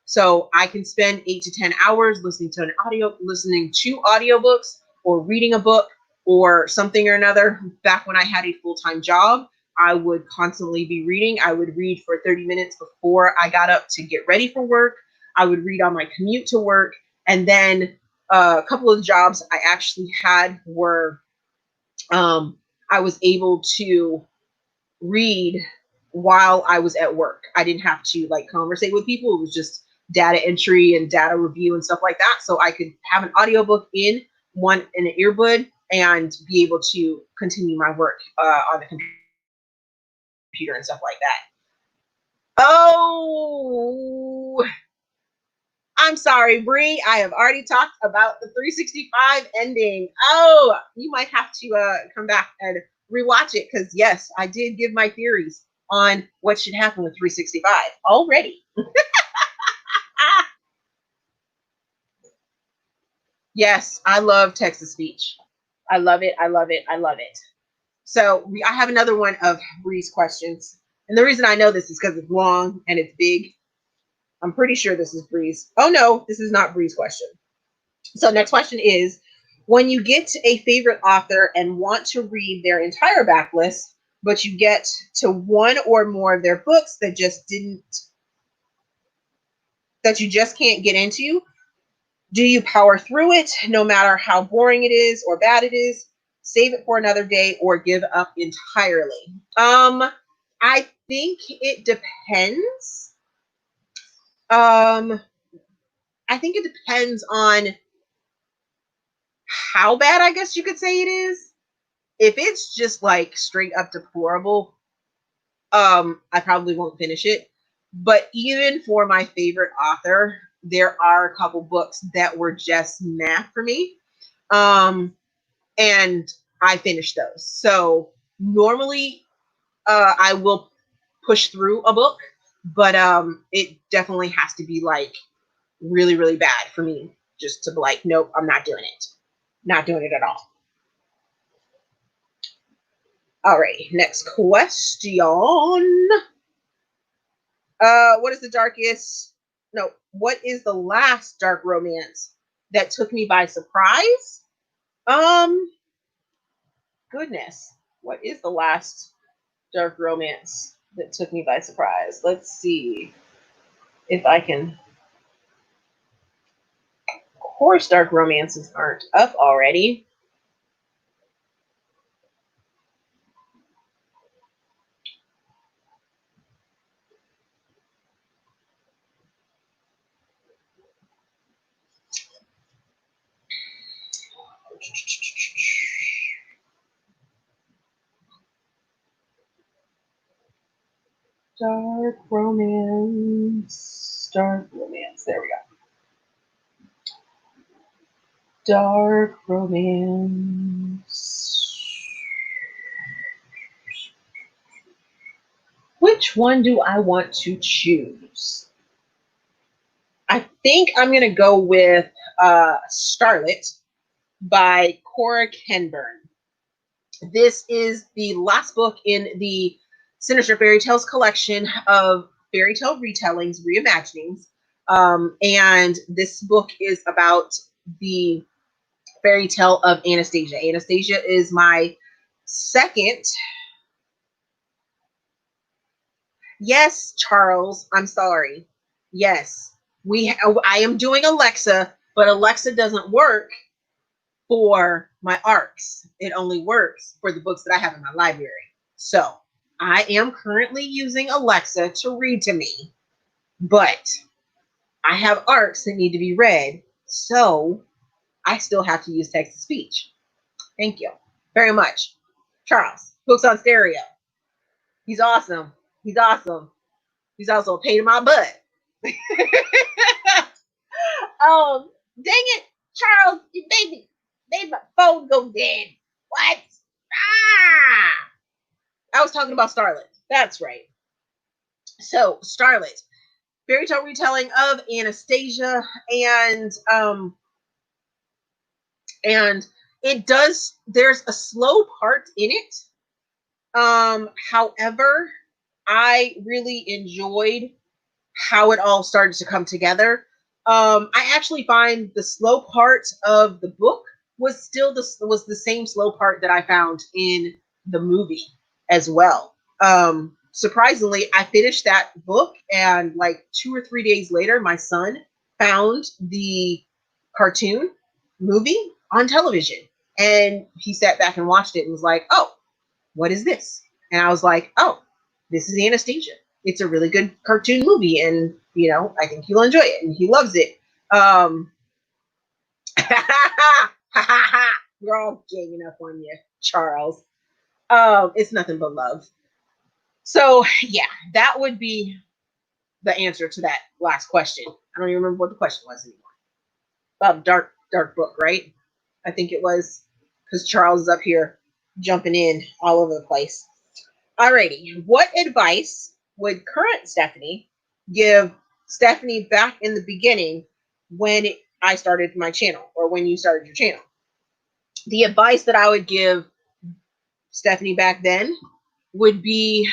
So I can spend 8 to 10 hours listening to audiobooks or reading a book or something or another. Back when I had a full-time job, I would constantly be reading. I would read for 30 minutes before I got up to get ready for work. I would read on my commute to work. And then a couple of the jobs I actually had were I was able to read while I was at work. I didn't have to like conversate with people. It was just data entry and data review and stuff like that. So I could have an audiobook in an earbud and be able to continue my work on the computer and stuff like that. Oh, I'm sorry, Bree. I have already talked about the 365 ending. Oh, you might have to come back and rewatch it because yes, I did give my theories on what should happen with 365 already. Yes, I love text to speech. I love it. I love it. I love it. So I have another one of Bree's questions. And the reason I know this is because it's long and it's big. I'm pretty sure this is Bree's. Oh no, this is not Bree's question. So next question is, when you get to a favorite author and want to read their entire backlist, but you get to one or more of their books that you just can't get into, do you power through it no matter how boring it is or bad it is, save it for another day, or give up entirely? I think it depends. Um, I think it depends on how bad, I guess you could say, it is. If it's just like straight up deplorable, I probably won't finish it. But even for my favorite author, there are a couple books that were just meh for me. And I finished those. So normally I will push through a book, but it definitely has to be like really, really bad for me just to be like, nope, I'm not doing it. Not doing it at all. All right, next question. What is the darkest? No, what is the last dark romance that took me by surprise? Um, Goodness, what is the last dark romance that took me by surprise? Let's see if I can. Of course, dark romances aren't up already. Dark romance. Dark romance. There we go. Dark romance. Which one do I want to choose? I think I'm going to go with Starlet by Cora Kenburn. This is the last book in the Sinister Fairy Tales collection of fairy tale retellings, reimaginings. And this book is about the fairy tale of Anastasia. Anastasia is my second. Yes, Charles, I'm sorry. Yes, I am doing Alexa, but Alexa doesn't work for my ARCs. It only works for the books that I have in my library. So I am currently using Alexa to read to me, but I have ARCs that need to be read. So I still have to use text to speech. Thank you very much. Charles, Books on Stereo. He's awesome. He's awesome. He's also a pain in my butt. Dang it, Charles, you made my phone go dead. What? Ah! I was talking about Starlet. That's right. So, Starlet, fairy tale retelling of Anastasia, and it does. There's a slow part in it. However, I really enjoyed how it all started to come together. I actually find the slow part of the book was still the same slow part that I found in the movie as well. Surprisingly, I finished that book, and like 2 or 3 days later, my son found the cartoon movie on television, and he sat back and watched it and was like, "Oh, what is this?" And I was like, "Oh, this is Anastasia. It's a really good cartoon movie, and I think you'll enjoy it." And he loves it. We're all ganging up on you, Charles. It's nothing but love. So yeah, that would be the answer to that last question. I don't even remember what the question was anymore. About dark book, right? I think it was, because Charles is up here jumping in all over the place. Alrighty, what advice would current Stephanie give Stephanie back in the beginning when I started my channel, or when you started your channel? The advice that I would give Stephanie back then would be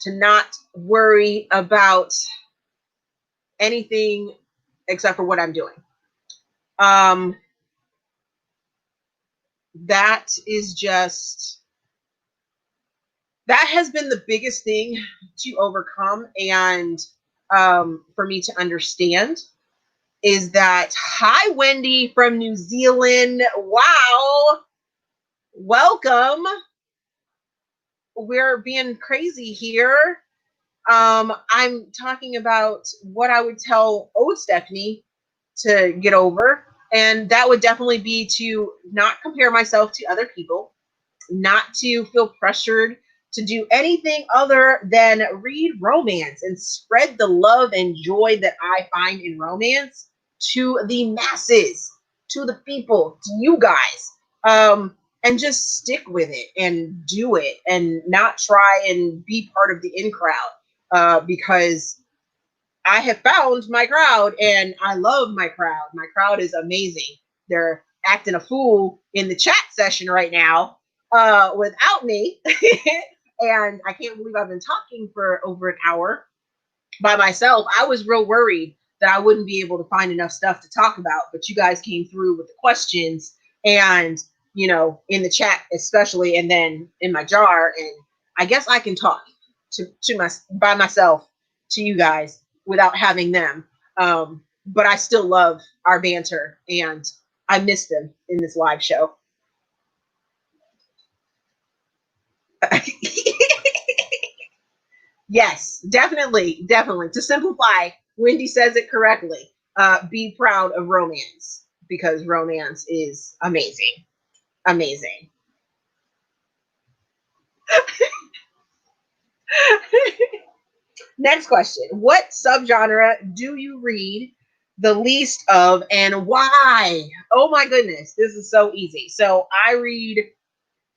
to not worry about anything except for what I'm doing. That is just, that has been the biggest thing to overcome, and for me to understand, is that, hi Wendy from New Zealand, wow, welcome. We're being crazy here. I'm talking about what I would tell old Stephanie to get over, and that would definitely be to not compare myself to other people, not to feel pressured to do anything other than read romance and spread the love and joy that I find in romance to the masses, to the people, to you guys. And just stick with it and do it, and not try and be part of the in crowd, because I have found my crowd and I love my crowd. My crowd is amazing. They're acting a fool in the chat session right now without me. And I can't believe I've been talking for over an hour by myself. I was real worried that I wouldn't be able to find enough stuff to talk about, but you guys came through with the questions, and, you know, in the chat especially, and then in my jar, and I guess I can talk by myself to you guys without having them. But I still love our banter, and I miss them in this live show. Yes, definitely. To simplify, Wendy says it correctly. Be proud of romance, because romance is amazing. Amazing. Next question. What subgenre do you read the least of, and why? Oh my goodness, this is so easy. So I read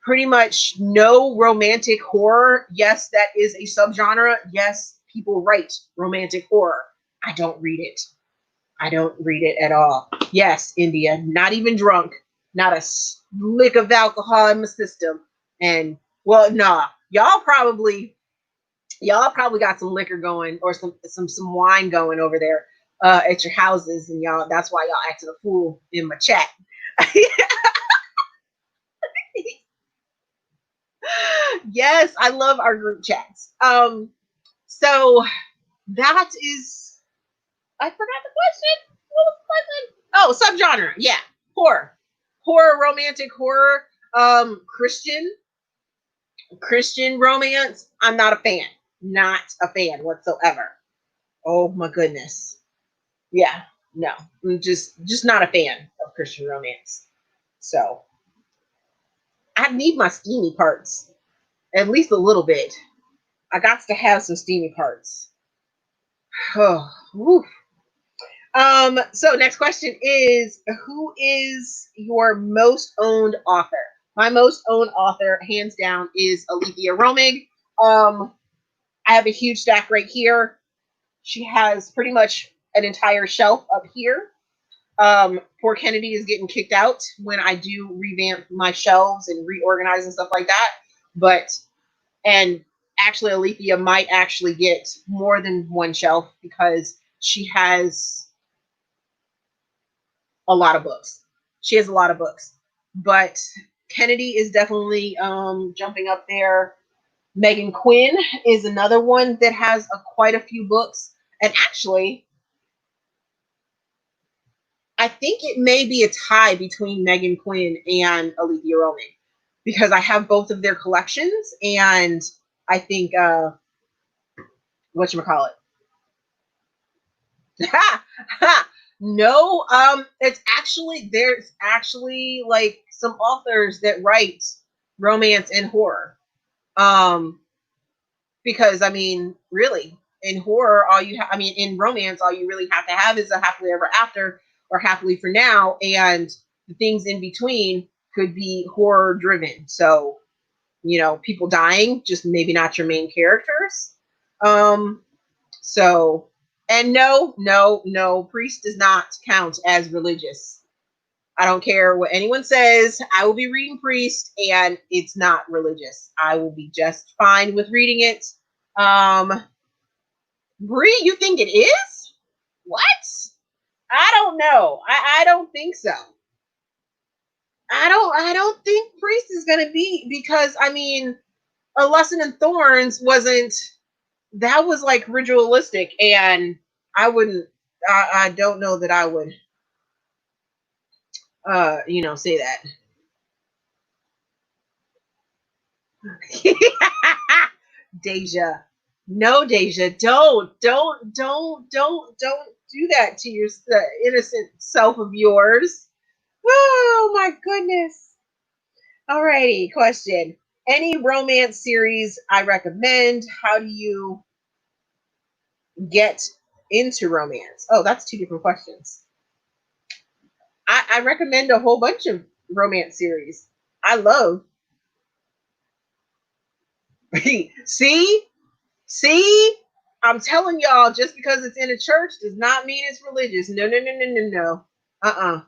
pretty much no romantic horror. Yes, that is a subgenre. Yes, people write romantic horror. I don't read it. I don't read it at all. Yes, India, not even drunk. Not a lick of alcohol in my system. And, well, nah, y'all probably got some liquor going, or some wine going over there at your houses, and y'all, that's why y'all acting a fool in my chat. Yes, I love our group chats. So that is, I forgot the question. What was the question? Oh, subgenre. Yeah, horror, romantic horror, Christian romance. I'm not a fan. Not a fan whatsoever. Oh my goodness. Yeah, no, I'm just not a fan of Christian romance. So I need my steamy parts, at least a little bit. I got to have some steamy parts. Oh, woof. So next question is, who is your most owned author? My most owned author, hands down, is Alethea Romig. I have a huge stack right here. She has pretty much an entire shelf up here. Poor Kennedy is getting kicked out when I do revamp my shelves and reorganize and stuff like that. And actually, Alethea might actually get more than one shelf, because she has a lot of books. She has a lot of books. But Kennedy is definitely jumping up there. Megan Quinn is another one that has quite a few books. And actually, I think it may be a tie between Megan Quinn and Alethea Romig, because I have both of their collections, and I think whatchamacallit. No, there's actually like some authors that write romance and horror. Because I mean, really, in horror, all you have, I mean, in romance, all you really have to have is a happily ever after or happily for now. And the things in between could be horror driven. So, you know, people dying, just maybe not your main characters. Um, so, and no, priest does not count as religious. I don't care what anyone says. I will be reading Priest, and it's not religious. I will be just fine with reading it. Bree, you think it is? What? I don't know. I don't think so. I don't think Priest is gonna be, because I mean, A Lesson in Thorns wasn't, that was like ritualistic, and I wouldn't, I don't know that I would say that. Deja. No, Deja, don't do that to your innocent self of yours. Oh my goodness. Alrighty, question. Any romance series I recommend? How do you get into romance? Oh, that's two different questions. I recommend a whole bunch of romance series. I love. See? See? I'm telling y'all, just because it's in a church does not mean it's religious. No. Uh-uh.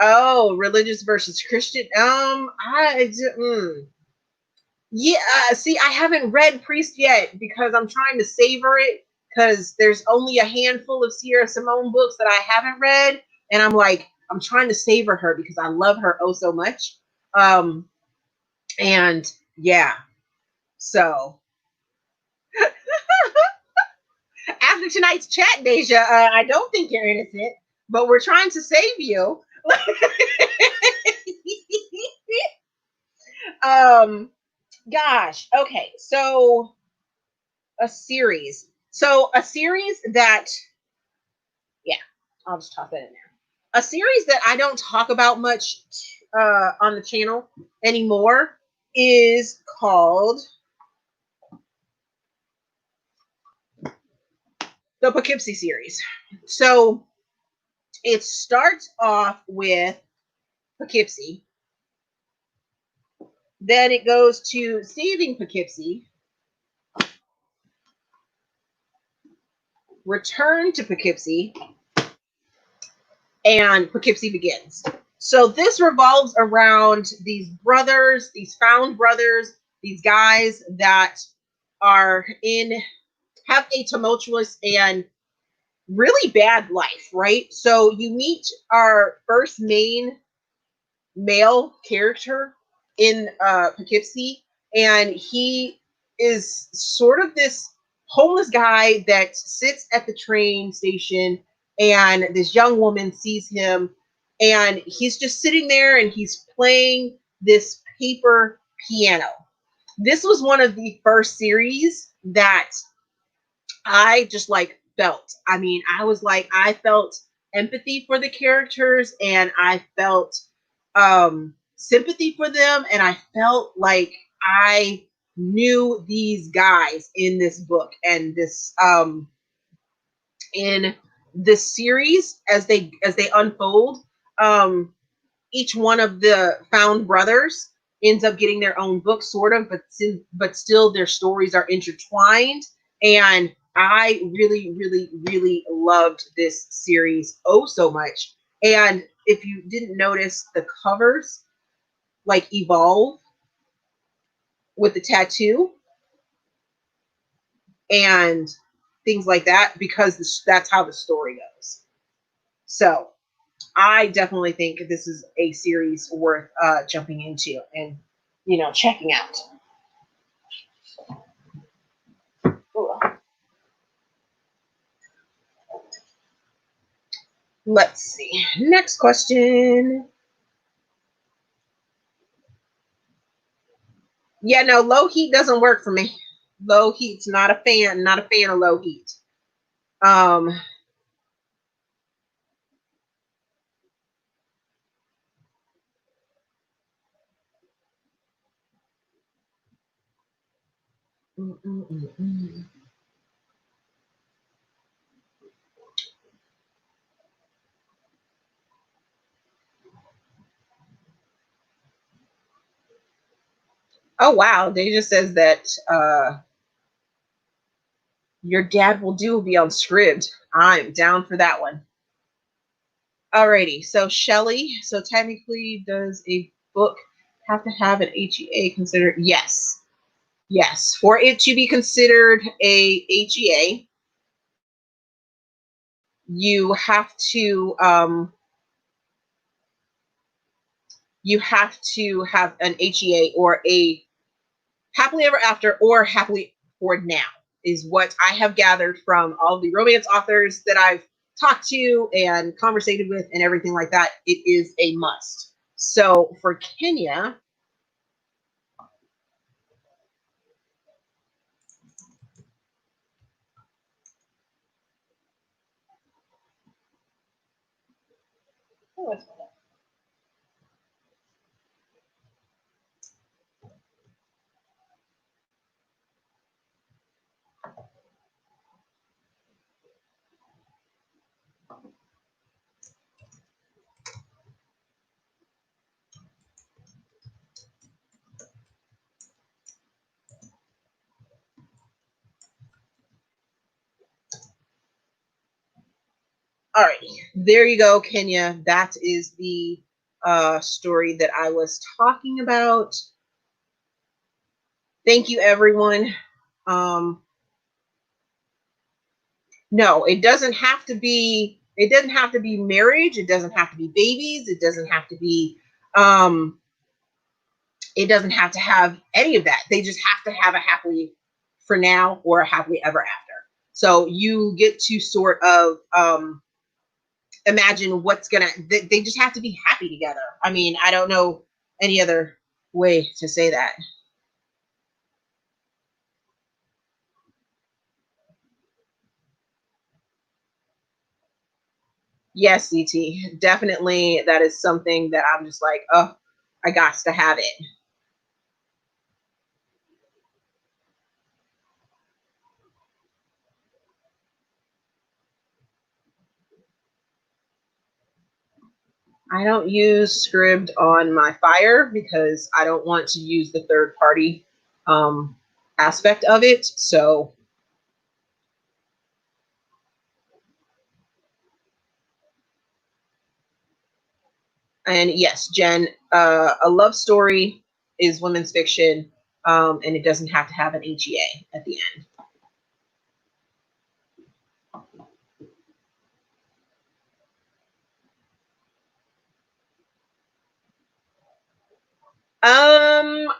Oh, religious versus Christian. Yeah, see, I haven't read Priest yet because I'm trying to savor it, because there's only a handful of Sierra Simone books that I haven't read, and I'm trying to savor her because I love her oh so much. Um, and yeah, so after tonight's chat, Deja, I don't think you're innocent, but we're trying to save you. um, Gosh, okay, so a series. So a series that, yeah, I'll just toss that in there. A series that I don't talk about much on the channel anymore is called the Poughkeepsie series. So it starts off with Poughkeepsie, then it goes to Saving Poughkeepsie, Return to Poughkeepsie, and Poughkeepsie Begins. So this revolves around these brothers, these found brothers, these guys that are in, have a tumultuous and really bad life, right? So you meet our first main male character in Poughkeepsie, and he is sort of this homeless guy that sits at the train station, and this young woman sees him, and he's just sitting there and he's playing this paper piano. This was one of the first series that I just like felt. I mean, I felt empathy for the characters, and I felt sympathy for them, and I felt like I knew these guys in this book, and this in this series as they unfold. Um, each one of the found brothers ends up getting their own book, sort of, but still their stories are intertwined. And I really, really, really loved this series oh so much. And if you didn't notice, the covers like evolve with the tattoo and things like that, because that's how the story goes. So I definitely think this is a series worth jumping into and checking out. Let's see. Next question. Yeah, no, low heat doesn't work for me. Low heat's not a fan. Not a fan of low heat. Um. Oh wow, they just says that your dad will do will be on Scribd. I'm down for that one. Alrighty, so Shelley, so technically does a book have to have an HEA considered? Yes. Yes. For it to be considered a HEA, you have to have an HEA or a happily ever after or happily for now is what I have gathered from all the romance authors that I've talked to and conversated with and everything like that. It is a must. So for Kenya, oh, all right, there you go, Kenya. That is the story that I was talking about. Thank you, everyone. No, it doesn't have to be. It doesn't have to be marriage. It doesn't have to be babies. It doesn't have to be. It doesn't have to have any of that. They just have to have a happily for now or a happily ever after. So you get to sort of imagine what's gonna. They just have to be happy together. I mean, I don't know any other way to say that. Yes, CT, definitely. That is something that I'm just like, oh, I got to have it. I don't use Scribd on my Fire because I don't want to use the third party um, aspect of it. So, and yes, Jen, a love story is women's fiction, and it doesn't have to have an HEA at the end.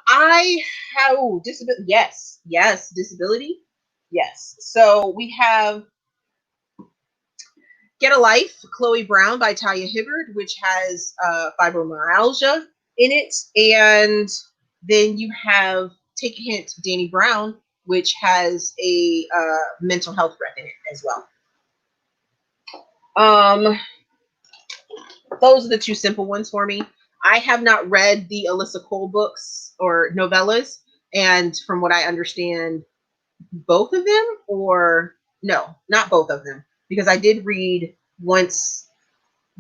I have disability. Yes, yes, disability. Yes. So we have Get a Life, Chloe Brown by Talia Hibbard, which has fibromyalgia in it. And then you have Take a Hint, Danny Brown, which has a mental health rep in it as well. Those are the two simple ones for me. I have not read the Alyssa Cole books or novellas. And from what I understand, both of them, or no, not both of them, because I did read Once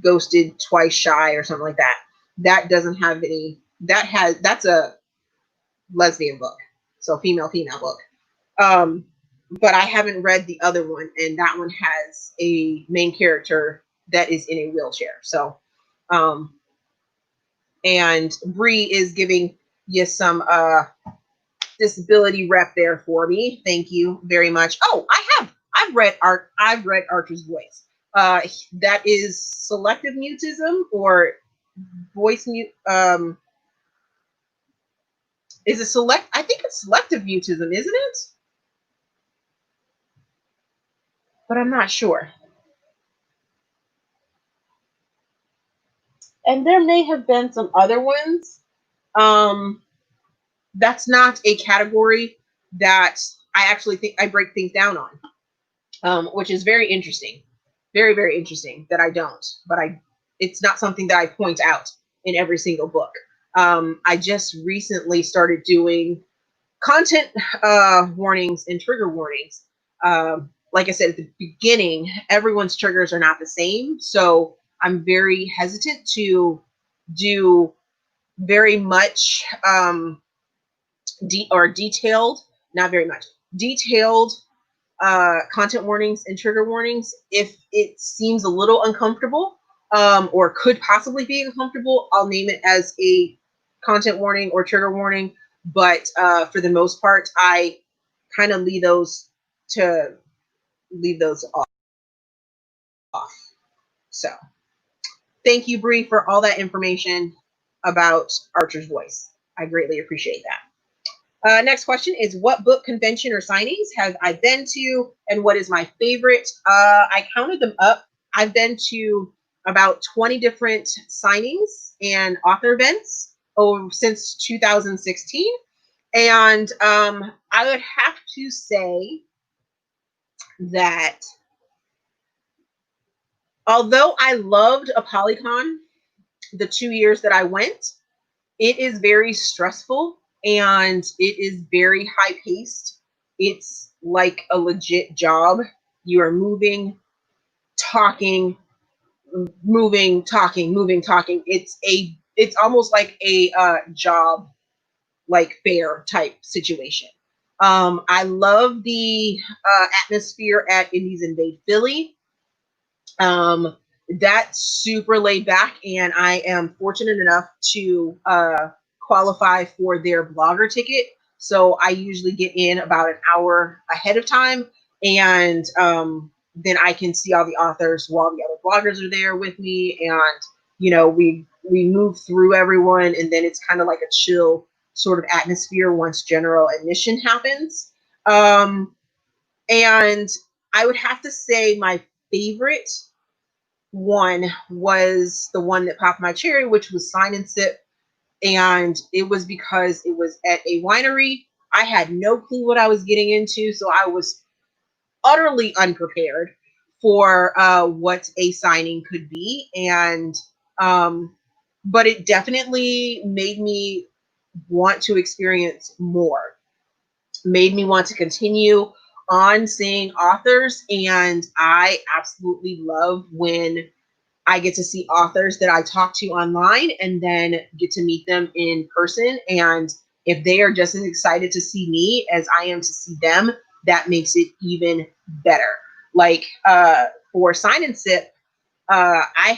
Ghosted, Twice Shy, or something like that. That doesn't have any. That's a lesbian book, so female book. Um, but I haven't read the other one, and that one has a main character that is in a wheelchair. So, and Bree is giving you some disability rep there for me. Thank you very much. Oh, I've read Archer's Voice. That is selective mutism or voice mute. Is it select? I think it's selective mutism, isn't it? But I'm not sure. And there may have been some other ones. Um, that's not a category that I actually think I break things down on, which is very interesting. Very, very interesting that I don't, but it's not something that I point out in every single book. I just recently started doing content warnings and trigger warnings. Like I said at the beginning, everyone's triggers are not the same. So I'm very hesitant to do very much detailed, not very much, detailed content warnings and trigger warnings. If it seems a little uncomfortable, or could possibly be uncomfortable, I'll name it as a content warning or trigger warning. But for the most part, I kind of leave those off. So thank you, Bree, for all that information about Archer's Voice. I greatly appreciate that. Next question is, what book convention or signings have I been to, and what is my favorite? I counted them up. I've been to about 20 different signings and author events since 2016. And I would have to say that although I loved ApollyCon the 2 years that I went, it is very stressful and it is very high paced. It's like a legit job. You are moving, talking, moving, talking, moving, talking. It's almost like a job, like fair type situation. I love the atmosphere at Indies Invade Philly. That's super laid back, and I am fortunate enough to qualify for their blogger ticket. So I usually get in about an hour ahead of time, and then I can see all the authors while the other bloggers are there with me, and we move through everyone, and then it's kind of like a chill sort of atmosphere once general admission happens. And I would have to say my favorite one was the one that popped my cherry, which was Sign and Sip. And it was because it was at a winery. I had no clue what I was getting into, so I was utterly unprepared for what a signing could be. And but it definitely made me want to experience more, made me want to continue on seeing authors. And I absolutely love when I get to see authors that I talk to online and then get to meet them in person. And if they are just as excited to see me as I am to see them, that makes it even better. Like for Sign and Sip, I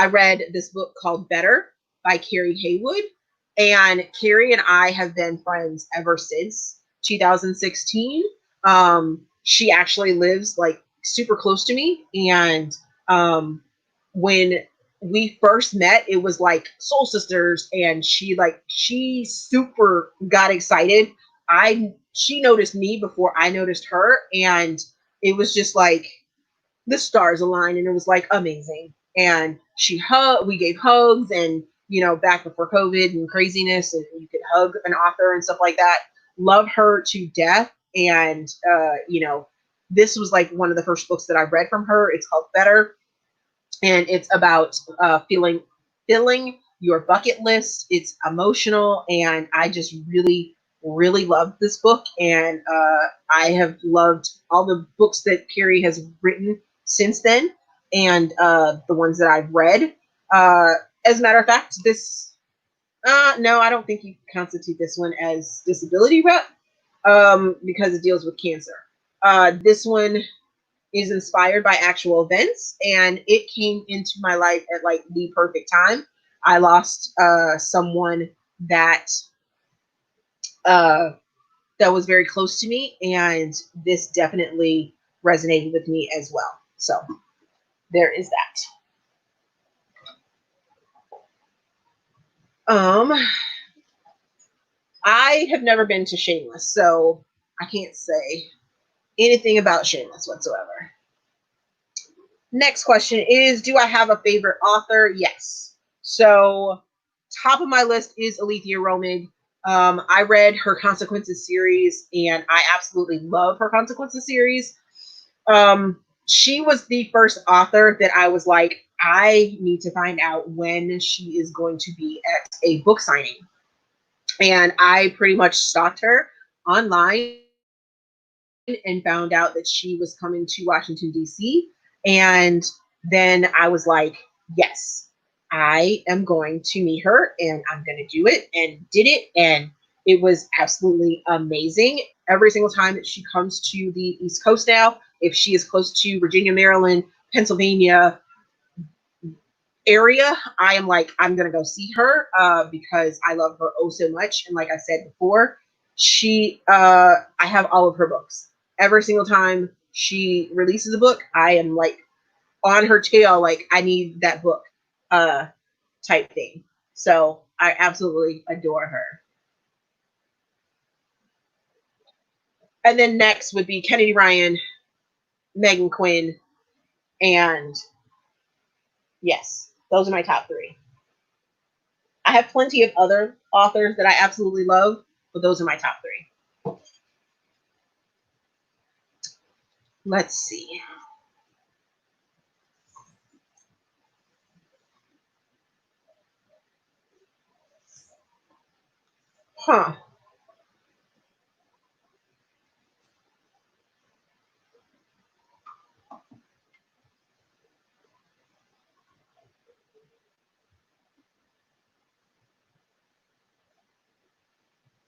read this book called Better by Carrie Haywood. And Carrie and I have been friends ever since 2016. She actually lives like super close to me. And when we first met, it was like soul sisters, and she super got excited. She noticed me before I noticed her, and it was just like the stars aligned, and it was like amazing. And we gave hugs, and back before COVID and craziness, and you could hug an author and stuff like that. Love her to death. And this was like one of the first books that I read from her. It's called Better, and it's about filling your bucket list. It's emotional, and I just really, really loved this book. And I have loved all the books that Carrie has written since then, and the ones that I've read. As a matter of fact, no, I don't think you constitute this one as disability rep, because it deals with cancer. This one is inspired by actual events, and it came into my life at like the perfect time. I lost someone that that was very close to me, and this definitely resonated with me as well. So there is that. I have never been to Shameless, so I can't say anything about Shameless whatsoever. Next question is, do I have a favorite author? Yes. So top of my list is Alethea Romig. I read her Consequences series, and I absolutely love her Consequences series. She was the first author that I was like, I need to find out when she is going to be at a book signing. And I pretty much stalked her online and found out that she was coming to Washington, D.C. And then I was like, yes. I am going to meet her and I'm going to do it, and did it. And it was absolutely amazing. Every single time that she comes to the East Coast now, if she is close to Virginia, Maryland, Pennsylvania area, I am like, I'm going to go see her because I love her oh so much. And like I said before, I have all of her books. Every single time she releases a book, I am like on her tail, like, I need that book. Uh, Type thing. So I absolutely adore her. And then next would be Kennedy Ryan, Megan Quinn, and yes, those are my top three. I have plenty of other authors that I absolutely love, but those are my top three. Let's see. Huh.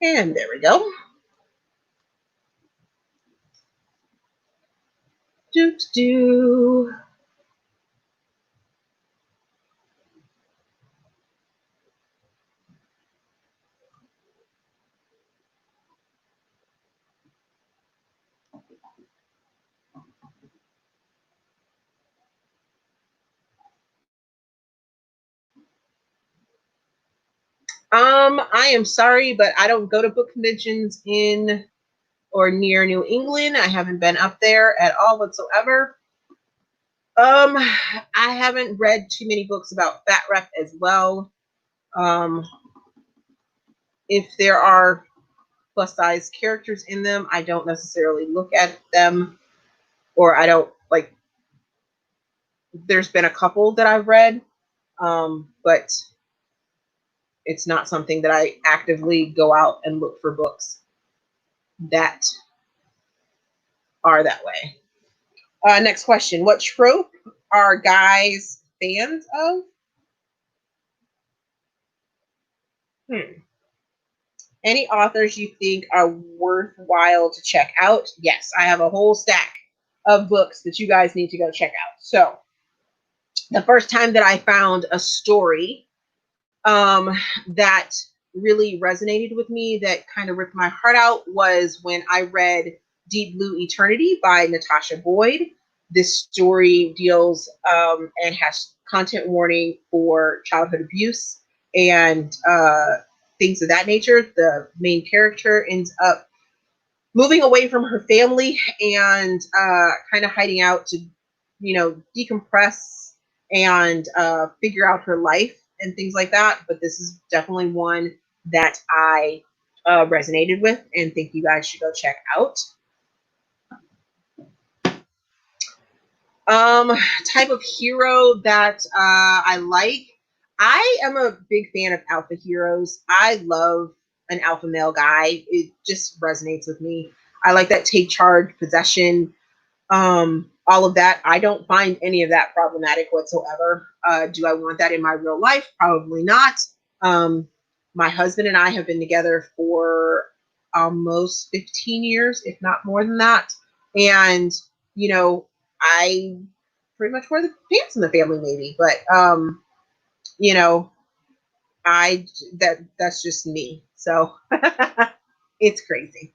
And there we go. Do do. I am sorry, but I don't go to book conventions in or near New England. I haven't been up there at all whatsoever. I haven't read too many books about fat rep as well. Um, if there are plus size characters in them, I don't necessarily look at them, or I don't like. There's been a couple that I've read, but it's not something that I actively go out and look for books that are that way. Next question: what trope are guys fans of? Hmm. Any authors you think are worthwhile to check out? Yes, I have a whole stack of books that you guys need to go check out. So, the first time that I found a story that really resonated with me, that kind of ripped my heart out, was when I read Deep Blue Eternity by Natasha Boyd. This story deals and has content warning for childhood abuse and things of that nature. The main character ends up moving away from her family and kind of hiding out to, decompress and figure out her life and things like that. But this is definitely one that I resonated with and think you guys should go check out. Um, Type of hero that I like. I am a big fan of alpha heroes. I love an alpha male guy. It just resonates with me. I like that take charge, possession, all of that. I don't find any of that problematic whatsoever. Do I want that in my real life? Probably not. Um, my husband and I have been together for almost 15 years, if not more than that. And, I pretty much wear the pants in the family, maybe. But, you know, that's just me. So it's crazy.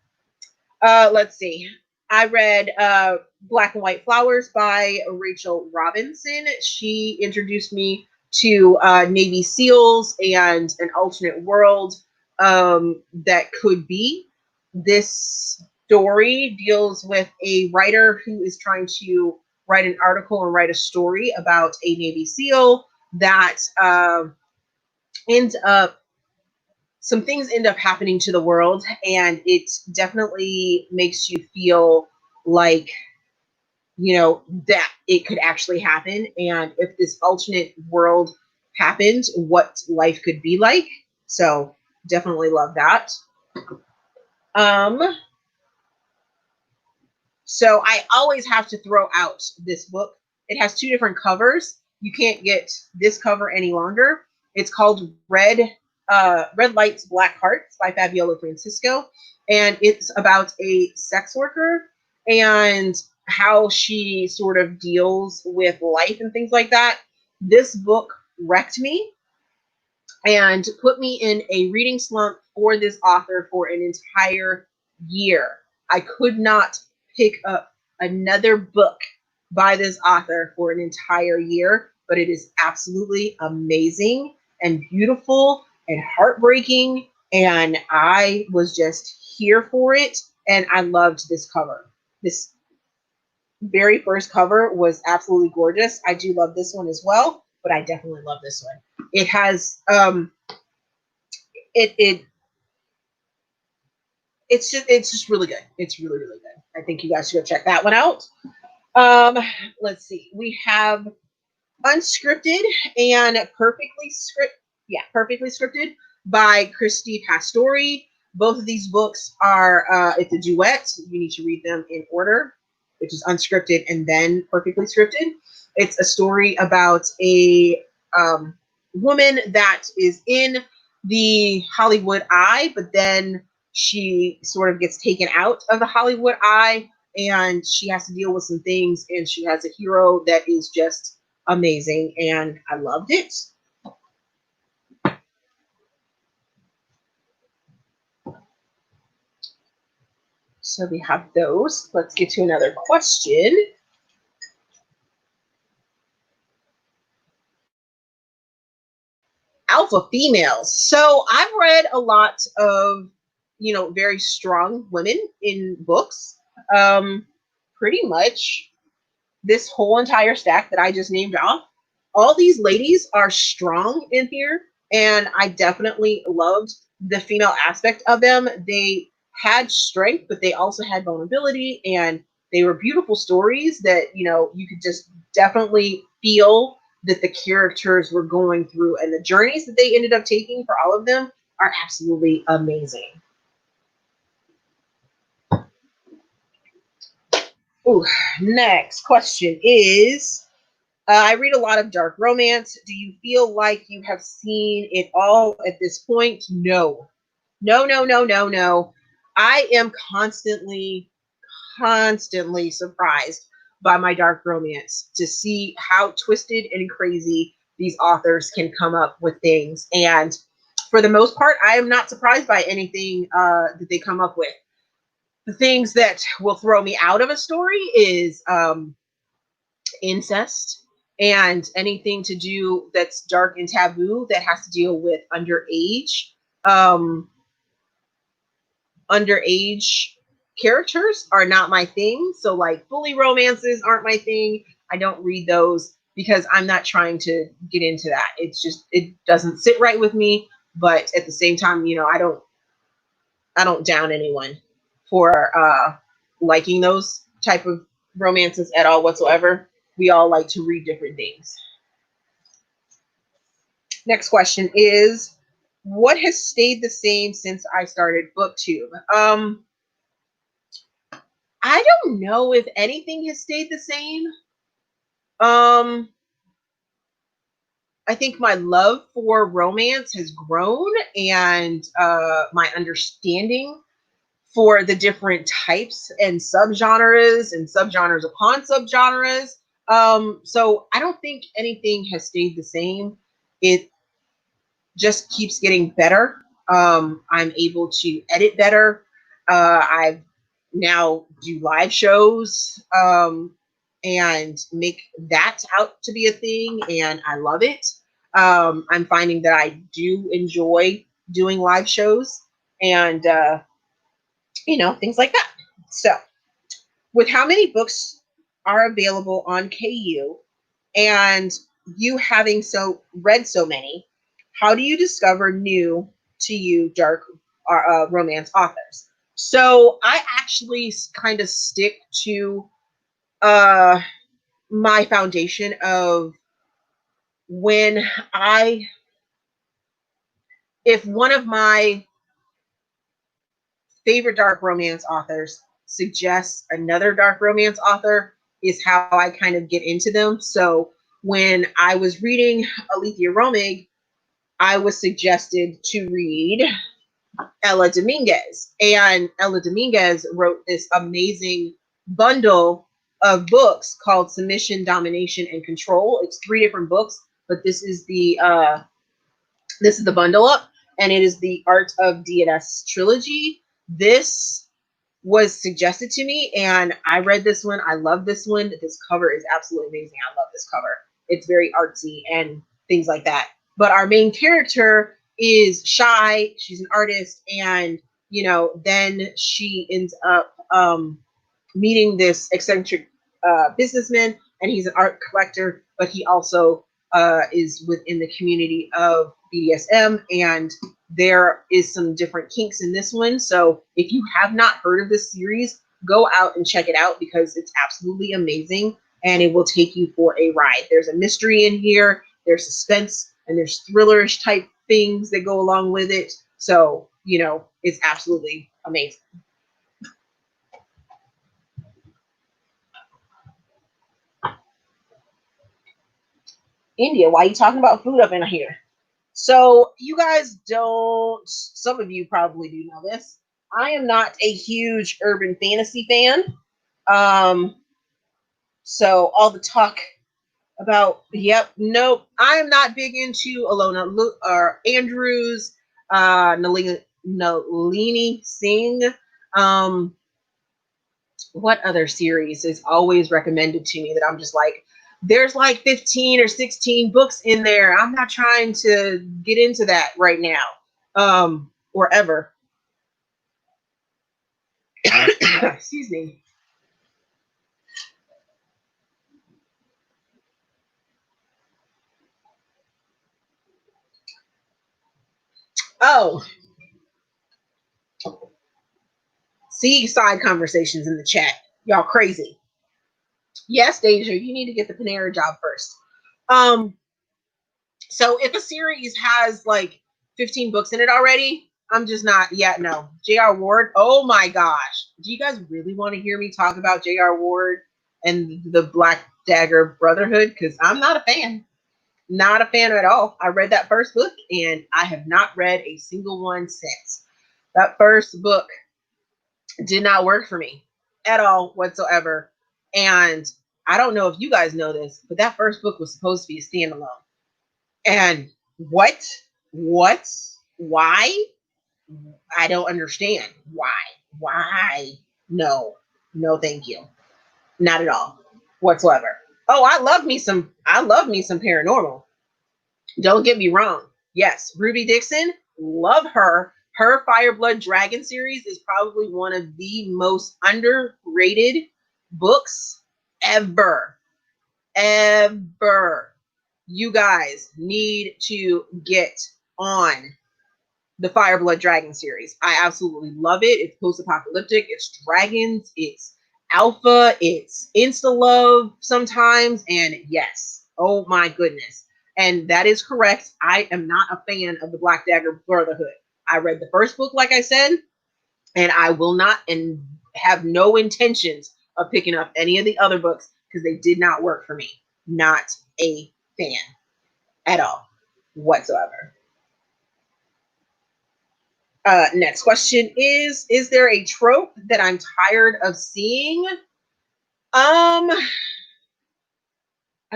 Let's see. I read Black and White Flowers by Rachel Robinson. She introduced me to Navy SEALs and an alternate world that could be. This story deals with a writer who is trying to write an article and write a story about a Navy SEAL that ends up some things end up happening to the world, and it definitely makes you feel like, that it could actually happen, and if this alternate world happened, what life could be like. So definitely love that. um so I always have to throw out this book. It has two different covers. you can't get this cover any longer. It's called Red Lights, Black Hearts by Fabiola Francisco. And it's about a sex worker and how she sort of deals with life and things like that. This book wrecked me and put me in a reading slump for this author for an entire year. I could not pick up another book by this author for an entire year, but it is absolutely amazing and beautiful and heartbreaking. And I was just here for it. And I loved this cover. This very first cover was absolutely gorgeous. I do love this one as well, but I definitely love this one. It has it it's just really good. It's really, really good. I think you guys should go check that one out. Um, let's see. We have Unscripted and Perfectly Scripted by Christy Pastori. Both of these books are it's a duet. You need to read them in order, which is Unscripted and then Perfectly Scripted. It's a story about a woman that is in the Hollywood eye, but then she sort of gets taken out of the Hollywood eye and she has to deal with some things, and she has a hero that is just amazing, and I loved it. So we have those. Let's get to another question. Alpha females. So I've read a lot of, very strong women in books. Um, Pretty much this whole entire stack that I just named off, all these ladies are strong in here, and I definitely loved the female aspect of them. They had strength, but they also had vulnerability, and they were beautiful stories that you could just definitely feel that the characters were going through, and the journeys that they ended up taking for all of them are absolutely amazing. Ooh, next question is I read a lot of dark romance. Do you feel like you have seen it all at this point? No. No, no, no, no, no. I am constantly surprised by my dark romance to see how twisted and crazy these authors can come up with things. And for the most part, I am not surprised by anything that they come up with. The things that will throw me out of a story is incest and anything to do that's dark and taboo that has to deal with um underage characters are not my thing. So like bully romances aren't my thing. I don't read those because I'm not trying to get into that. It's just it doesn't sit right with me, but at the same time, I don't down anyone for liking those type of romances at all whatsoever. We all like to read different things. Next question is, what has stayed the same since I started Booktube? I don't know if anything has stayed the same. Um, I think my love for romance has grown, and my understanding for the different types and subgenres upon subgenres. So I don't think anything has stayed the same. It just keeps getting better. I'm able to edit better. I now do live shows and make that out to be a thing, and I love it. I'm finding that I do enjoy doing live shows and things like that. So, with how many books are available on KU and you having read so many, how do you discover new to you dark romance authors? So I actually kind of stick to uh, my foundation of when I, if one of my favorite dark romance authors suggests another dark romance author, is how I kind of get into them. So when I was reading Alethea Romig, I was suggested to read Ella Dominguez. And Ella Dominguez wrote this amazing bundle of books called Submission, Domination, and Control. It's 3 different books, but this is the bundle up, and it is the Art of DNS trilogy. This was suggested to me, and I read this one. I love this one. This cover is absolutely amazing. I love this cover. It's very artsy and things like that. But our main character is shy. She's an artist, and then she ends up meeting this eccentric businessman, and he's an art collector, but he also is within the community of BDSM, and there is some different kinks in this one. So if you have not heard of this series, go out and check it out because it's absolutely amazing, and it will take you for a ride. There's a mystery in here, there's suspense, and there's thrillerish type things that go along with it. So, it's absolutely amazing. India, why are you talking about food up in here? So you guys don't, some of you probably do know this. I am not a huge urban fantasy fan. So all the talk about, nope, I am not big into Alona or Andrews, Nalini Singh. What other series is always recommended to me that I'm just like, there's like 15 or 16 books in there. I'm not trying to get into that right now, or ever. Excuse me. Oh, see side conversations in the chat. Y'all crazy. Yes, Deja, you need to get the Panera job first. So if a series has like 15 books in it already, I'm just not yet. No. J.R. Ward. Oh my gosh. Do you guys really want to hear me talk about J.R. Ward and the Black Dagger Brotherhood? Because I'm not a fan. Not a fan at all. I read that first book and I have not read a single one since. That first book did not work for me at all whatsoever. And I don't know if you guys know this, but that first book was supposed to be a standalone. And what? What? Why? I don't understand. Why? Why? No. No, thank you. Not at all. Whatsoever. Oh, I love me some paranormal. Don't get me wrong. Yes, Ruby Dixon, love her. Her Fire Blood Dragon series is probably one of the most underrated books ever. Ever. You guys need to get on the Fire Blood Dragon series. I absolutely love it. It's post-apocalyptic. It's dragons. It's alpha. It's insta-love sometimes. And yes, oh my goodness. And that is correct. I am not a fan of the Black Dagger Brotherhood. I read the first book, like I said, and I will not and have no intentions of picking up any of the other books because they did not work for me. Not a fan at all whatsoever. Next question is there a trope that I'm tired of seeing? A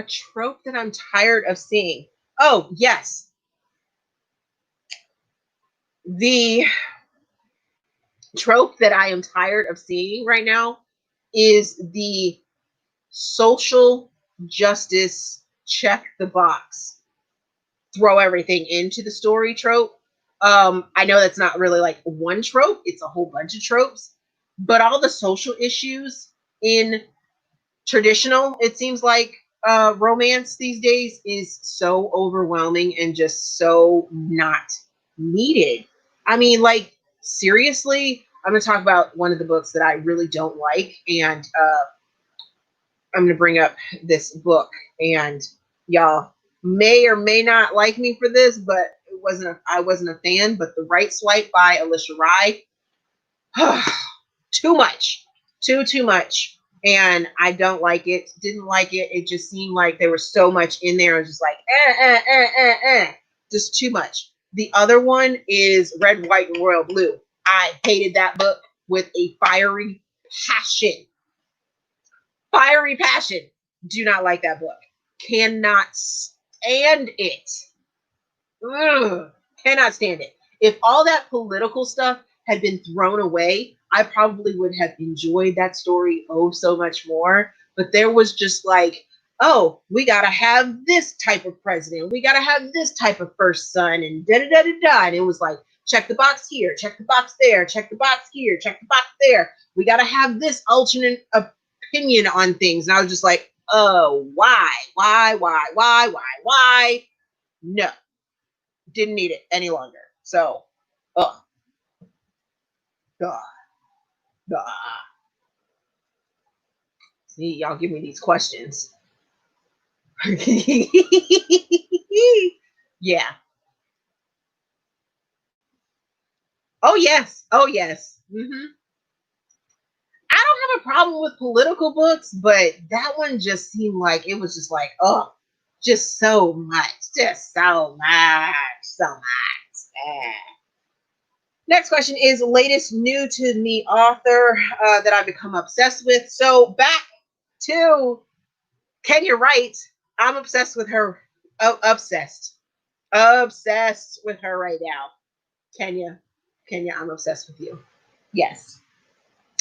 trope that I'm tired of seeing. Oh, yes. The trope that I am tired of seeing right now is the social justice check the box, throw everything into the story trope. I know that's not really like one trope, it's a whole bunch of tropes, but all the social issues in traditional, it seems like romance these days is so overwhelming and just so not needed. I mean, like, seriously, I'm going to talk about one of the books that I really don't like, and I'm going to bring up this book, and y'all may or may not like me for this, but I wasn't a fan. But The Right Swipe by Alicia Rye, too much, too much. and I don't like it. Didn't like it. It just seemed like there was so much in there. I was just like, just too much. The other one is Red, White, and Royal Blue. I hated that book with a fiery passion. Fiery passion. Do not like that book. Cannot stand it. Ugh, cannot stand it. If all that political stuff had been thrown away, I probably would have enjoyed that story oh so much more. But there was just like, oh, we gotta have this type of president, we gotta have this type of first son, and da da da da da. And it was like, check the box here, check the box there, check the box here, check the box there. We gotta have this alternate opinion on things. And I was just like, oh, why? No, didn't need it any longer. So, oh, God, God. See, y'all give me these questions. Yeah. Oh, yes. Oh, yes. I don't have a problem with political books, but that one just seemed like it was just like, oh, just so much. Just so much. So much. Next question is latest new to me author that I've become obsessed with. So back to Kenya Wright. I'm obsessed with her. Oh, obsessed with her right now. Kenya, I'm obsessed with you. Yes,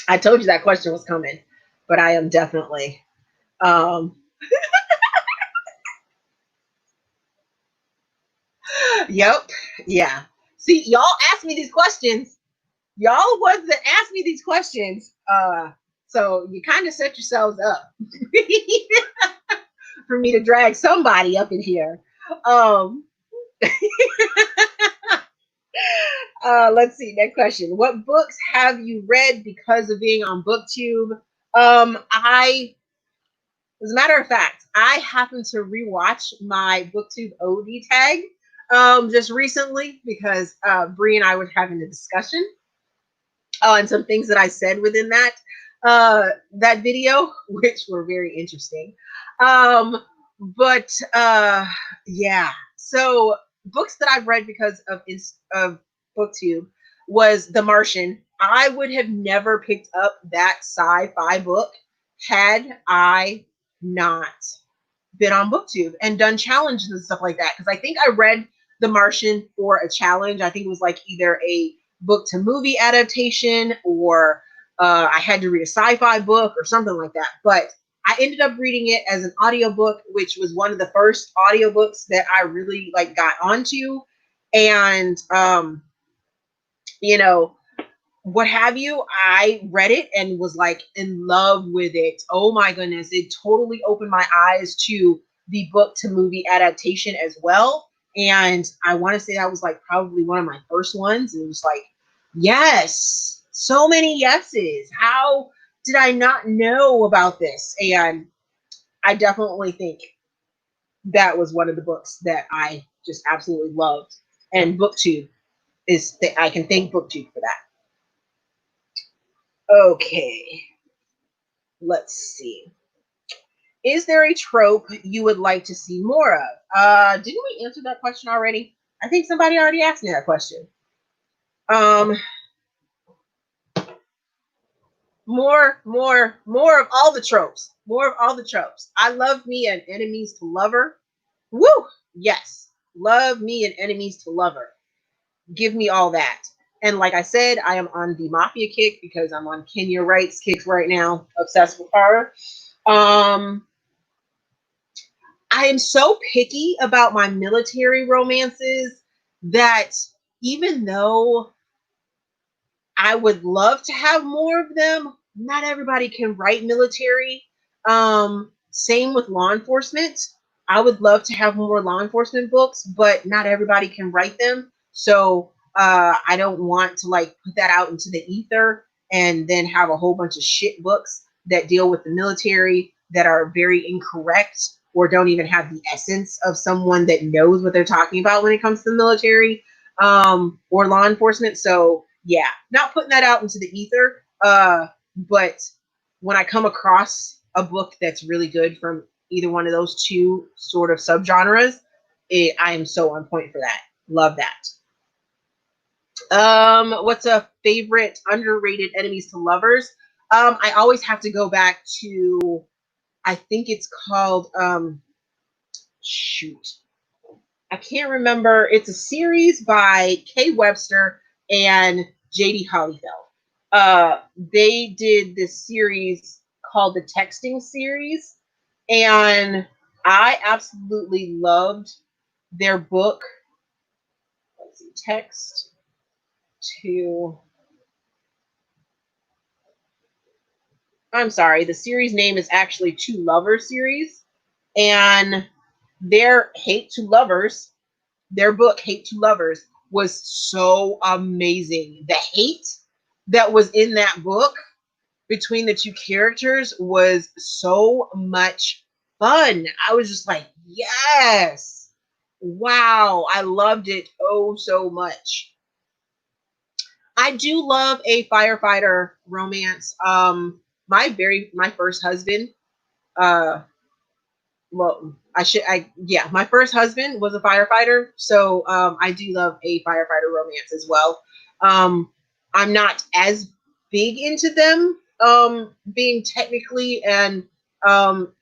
I told you that question was coming, but I am definitely. Yep. Yeah. See, y'all asked me these questions. Y'all was that asked me these questions. So you kind of set yourselves up for me to drag somebody up in here. Um, let's see. Next question. What books have you read because of being on BookTube? As a matter of fact, I happened to rewatch my BookTube OD tag just recently because Bree and I were having a discussion and some things that I said within that video, which were very interesting. But yeah, so books that I've read because of BookTube was The Martian. I would have never picked up that sci-fi book had I not been on BookTube and done challenges and stuff like that. Because I think I read The Martian for a challenge. I think it was like either a book to movie adaptation or I had to read a sci-fi book or something like that. But I ended up reading it as an audiobook, which was one of the first audiobooks that I really like got onto. And you know, what have you, I read it and was like in love with it. Oh my goodness, it totally opened my eyes to the book to movie adaptation as well. And I want to say that was like probably one of my first ones. And it was like, yes, so many yeses. How did I not know about this? And I definitely think that was one of the books that I just absolutely loved. And BookTube I can thank BookTube for that. Okay, let's see. Is there a trope you would like to see more of? Didn't we answer that question already? I think somebody already asked me that question. More of all the tropes. More of all the tropes. I love me an enemies to lover. Woo! Yes. Love me and enemies to lover. Give me all that. And like I said, I am on the Mafia kick because I'm on Kenya Wright's kick right now. Obsessed with her. I am so picky about my military romances that even though I would love to have more of them, not everybody can write military. Same with law enforcement. I would love to have more law enforcement books, but not everybody can write them. So I don't want to like put that out into the ether and then have a whole bunch of shit books that deal with the military that are very incorrect or don't even have the essence of someone that knows what they're talking about when it comes to the military or law enforcement. So yeah, not putting that out into the ether. But when I come across a book that's really good from either one of those two sort of subgenres, I am so on point for that. Love that. What's a favorite underrated enemies to lovers? I always have to go back to, I think it's called shoot. I can't remember. It's a series by Kay Webster and JD Hollyfeld. They did this series called the Texting series, and I absolutely loved their book. Let's see, Text to. I'm sorry, the series name is actually Two Lovers series, and their Hate to Lovers, their book Hate to Lovers, was so amazing. The hate that was in that book between the two characters was so much fun. I was just like, yes, wow, I loved it oh so much. I do love a firefighter romance. My first husband, uh, well, my first husband was a firefighter, so I do love a firefighter romance as well. I'm not as big into them being technically and um,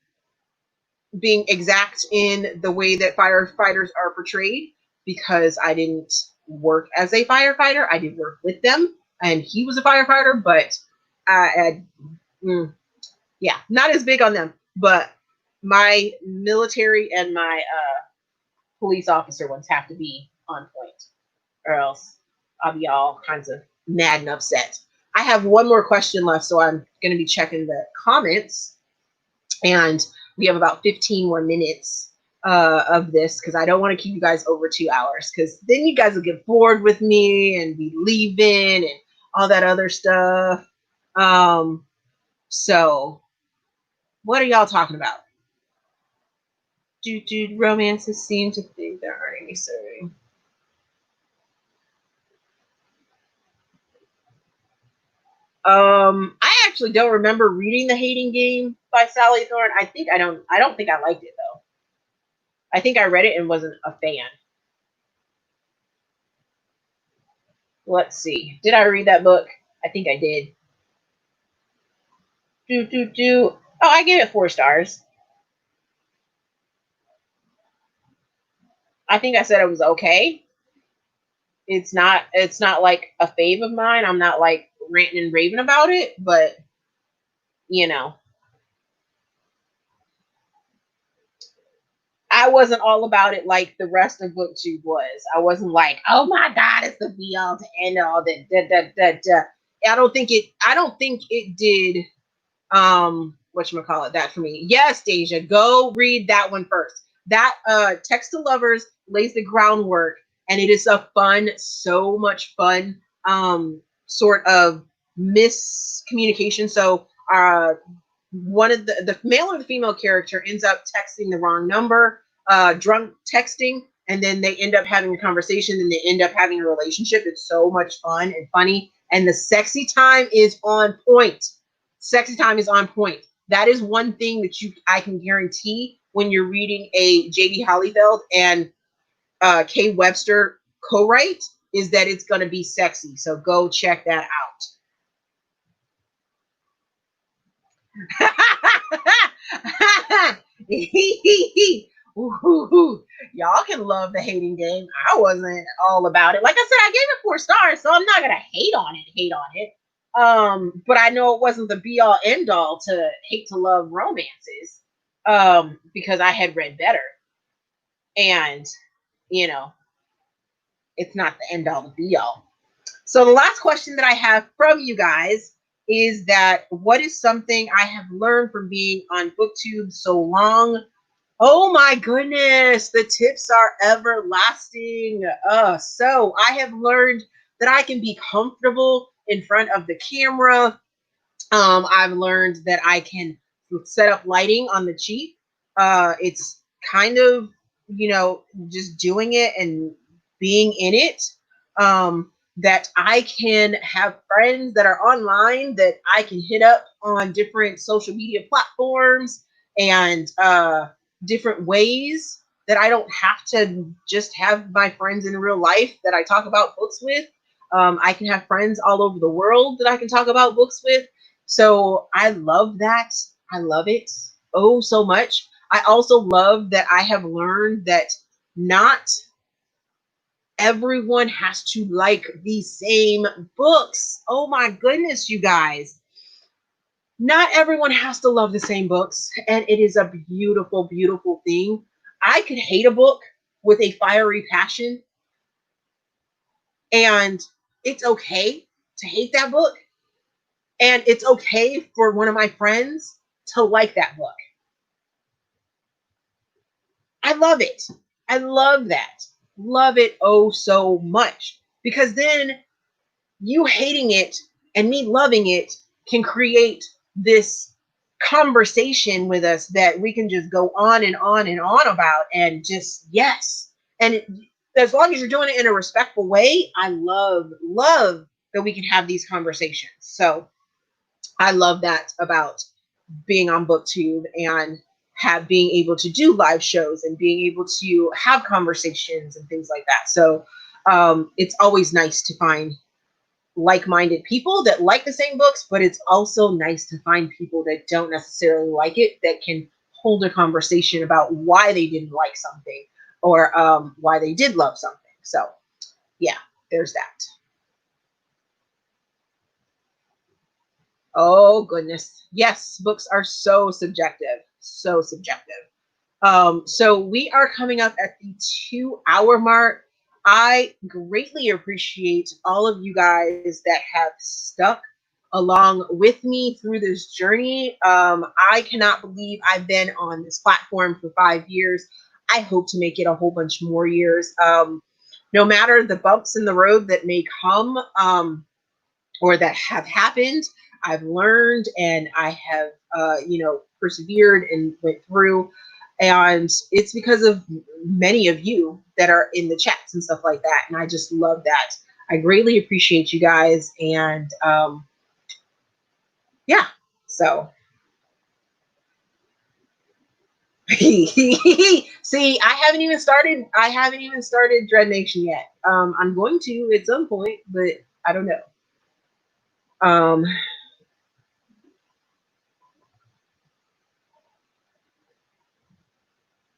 being exact in the way that firefighters are portrayed because I didn't work as a firefighter. I did work with them, and he was a firefighter, but yeah, not as big on them. But my military and my police officer ones have to be on point, or else I'll be all kinds of mad and upset. I have one more question left, so I'm going to be checking the comments, and we have about 15 more minutes of this because I don't want to keep you guys over 2 hours because then you guys will get bored with me and be leaving and all that other stuff. So what are y'all talking about? Do romances seem to think there aren't any sorry. I actually don't remember reading The Hating Game by Sally Thorne. I don't think I liked it though. I think I read it and wasn't a fan. Let's see. Did I read that book? I think I did. Do. Oh, I gave it 4 stars. I think I said it was okay. It's not like a fave of mine. I'm not like ranting and raving about it, but you know, I wasn't all about it like the rest of BookTube was. I wasn't like, oh my God, it's the be all to end all that. I don't think it. I don't think it did. Whatchamacallit, that for me. Yes, Deja, go read that one first. That Text to Lovers lays the groundwork, and it is a fun, so much fun sort of miscommunication. So one of the male or the female character ends up texting the wrong number, drunk texting, and then they end up having a conversation and they end up having a relationship. It's so much fun and funny, and the sexy time is on point. Sexy time is on point. That is one thing that I can guarantee when you're reading a J.D. Hollyfeld and Kay Webster co-write is that it's going to be sexy. So go check that out. Y'all can love The Hating Game. I wasn't all about it. Like I said, I gave it 4 stars, so I'm not gonna hate on it. But I know it wasn't the be all end all to hate to love romances. Because I had read better. And, you know, it's not the end all to be all. So the last question that I have from you guys is that what is something I have learned from being on BookTube so long? Oh my goodness, the tips are everlasting. So I have learned that I can be comfortable in front of the camera. I've learned that I can set up lighting on the cheap. It's kind of, just doing it and being in it. that I can have friends that are online that I can hit up on different social media platforms and different ways, that I don't have to just have my friends in real life that I talk about books with. I can have friends all over the world that I can talk about books with. So I love that. I love it oh so much. I also love that I have learned that not everyone has to like the same books. Oh my goodness, you guys. Not everyone has to love the same books, and it is a beautiful, beautiful thing. I could hate a book with a fiery passion, and it's okay to hate that book, and it's okay for one of my friends to like that book. I love it. I love that. Love it oh so much, because then you hating it and me loving it can create this conversation with us that we can just go on and on and on about, and just yes. And as long as you're doing it in a respectful way, I love that we can have these conversations. So I love that about being on booktube, and have being able to do live shows and being able to have conversations and things like that. So it's always nice to find like-minded people that like the same books, but it's also nice to find people that don't necessarily like it, that can hold a conversation about why they didn't like something, or why they did love something. So yeah, there's that. Oh goodness, yes, books are so subjective, so subjective. So we are coming up at the 2 hour mark. I greatly appreciate all of you guys that have stuck along with me through this journey. I cannot believe I've been on this platform for 5 years. I hope to make it a whole bunch more years. No matter the bumps in the road that may come, or that have happened, I've learned, and I have, persevered and went through. And it's because of many of you that are in the chats and stuff like that. And I just love that. I greatly appreciate you guys. And yeah, so see, I haven't even started Dread Nation yet. I'm going to at some point, but I don't know. Um,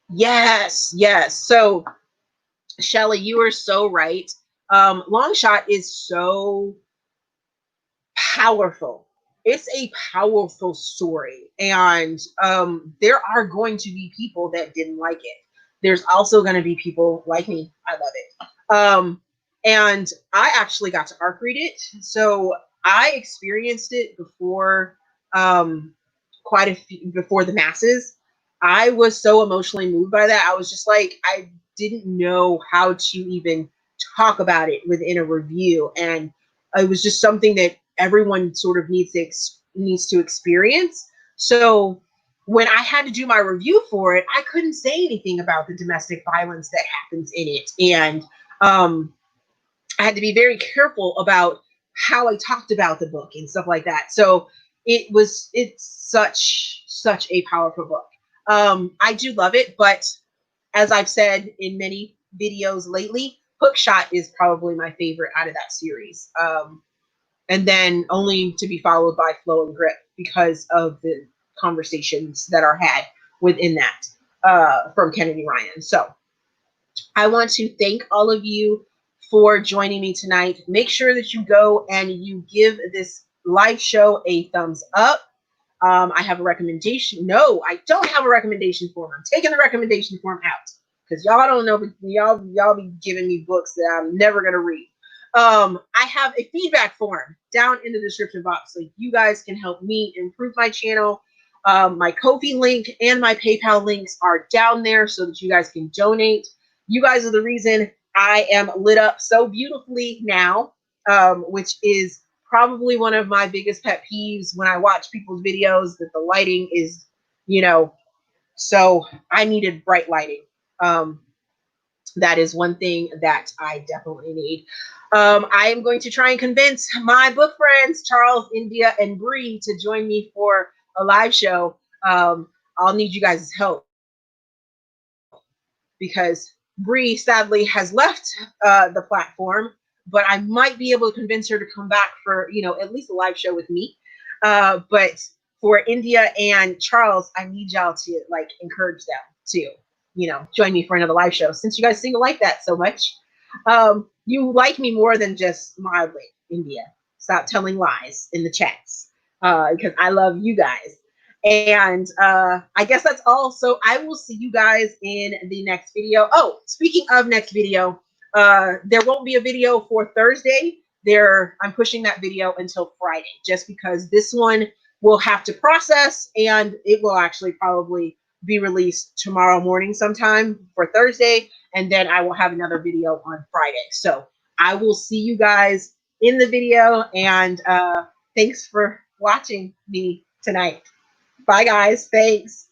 yes, yes. So Shelly, you are so right. Longshot is so powerful. It's a powerful story, and there are going to be people that didn't like it. There's also going to be people like me. I love it. And I actually got to arc read it, so I experienced it before, um, quite a few before the masses. I was so emotionally moved by that. I was just like, I didn't know how to even talk about it within a review, and it was just something that everyone sort of needs to experience. So when I had to do my review for it, I couldn't say anything about the domestic violence that happens in it, and um, I had to be very careful about how I talked about the book and stuff like that. So it's such a powerful book. I do love it, but as I've said in many videos lately, Hookshot is probably my favorite out of that series. And then only to be followed by Flow and Grip, because of the conversations that are had within that, from Kennedy Ryan. So I want to thank all of you for joining me tonight. Make sure that you go and you give this live show a thumbs up. I have a recommendation. No, I don't have a recommendation form. I'm taking the recommendation form out, because y'all don't know, but y'all be giving me books that I'm never gonna read. I have a feedback form down in the description box, so you guys can help me improve my channel. My Ko-fi link and my PayPal links are down there so that you guys can donate. You guys are the reason I am lit up so beautifully now, which is probably one of my biggest pet peeves when I watch people's videos, that the lighting is, so I needed bright lighting. Um, That is one thing that I definitely need. I am going to try and convince my book friends, Charles, India, and Bree, to join me for a live show. I'll need you guys' help because Bree sadly has left the platform, but I might be able to convince her to come back for, at least a live show with me. But for India and Charles, I need y'all to like encourage them to, join me for another live show since you guys seem to like that so much. You like me more than just mildly, India. Stop telling lies in the chats because I love you guys. And I guess that's all. So I will see you guys in the next video. Oh, speaking of next video, there won't be a video for Thursday. I'm pushing that video until Friday just because this one will have to process and it will actually probably be released tomorrow morning sometime for Thursday. And then I will have another video on Friday. So I will see you guys in the video and thanks for watching me tonight. Bye, guys. Thanks.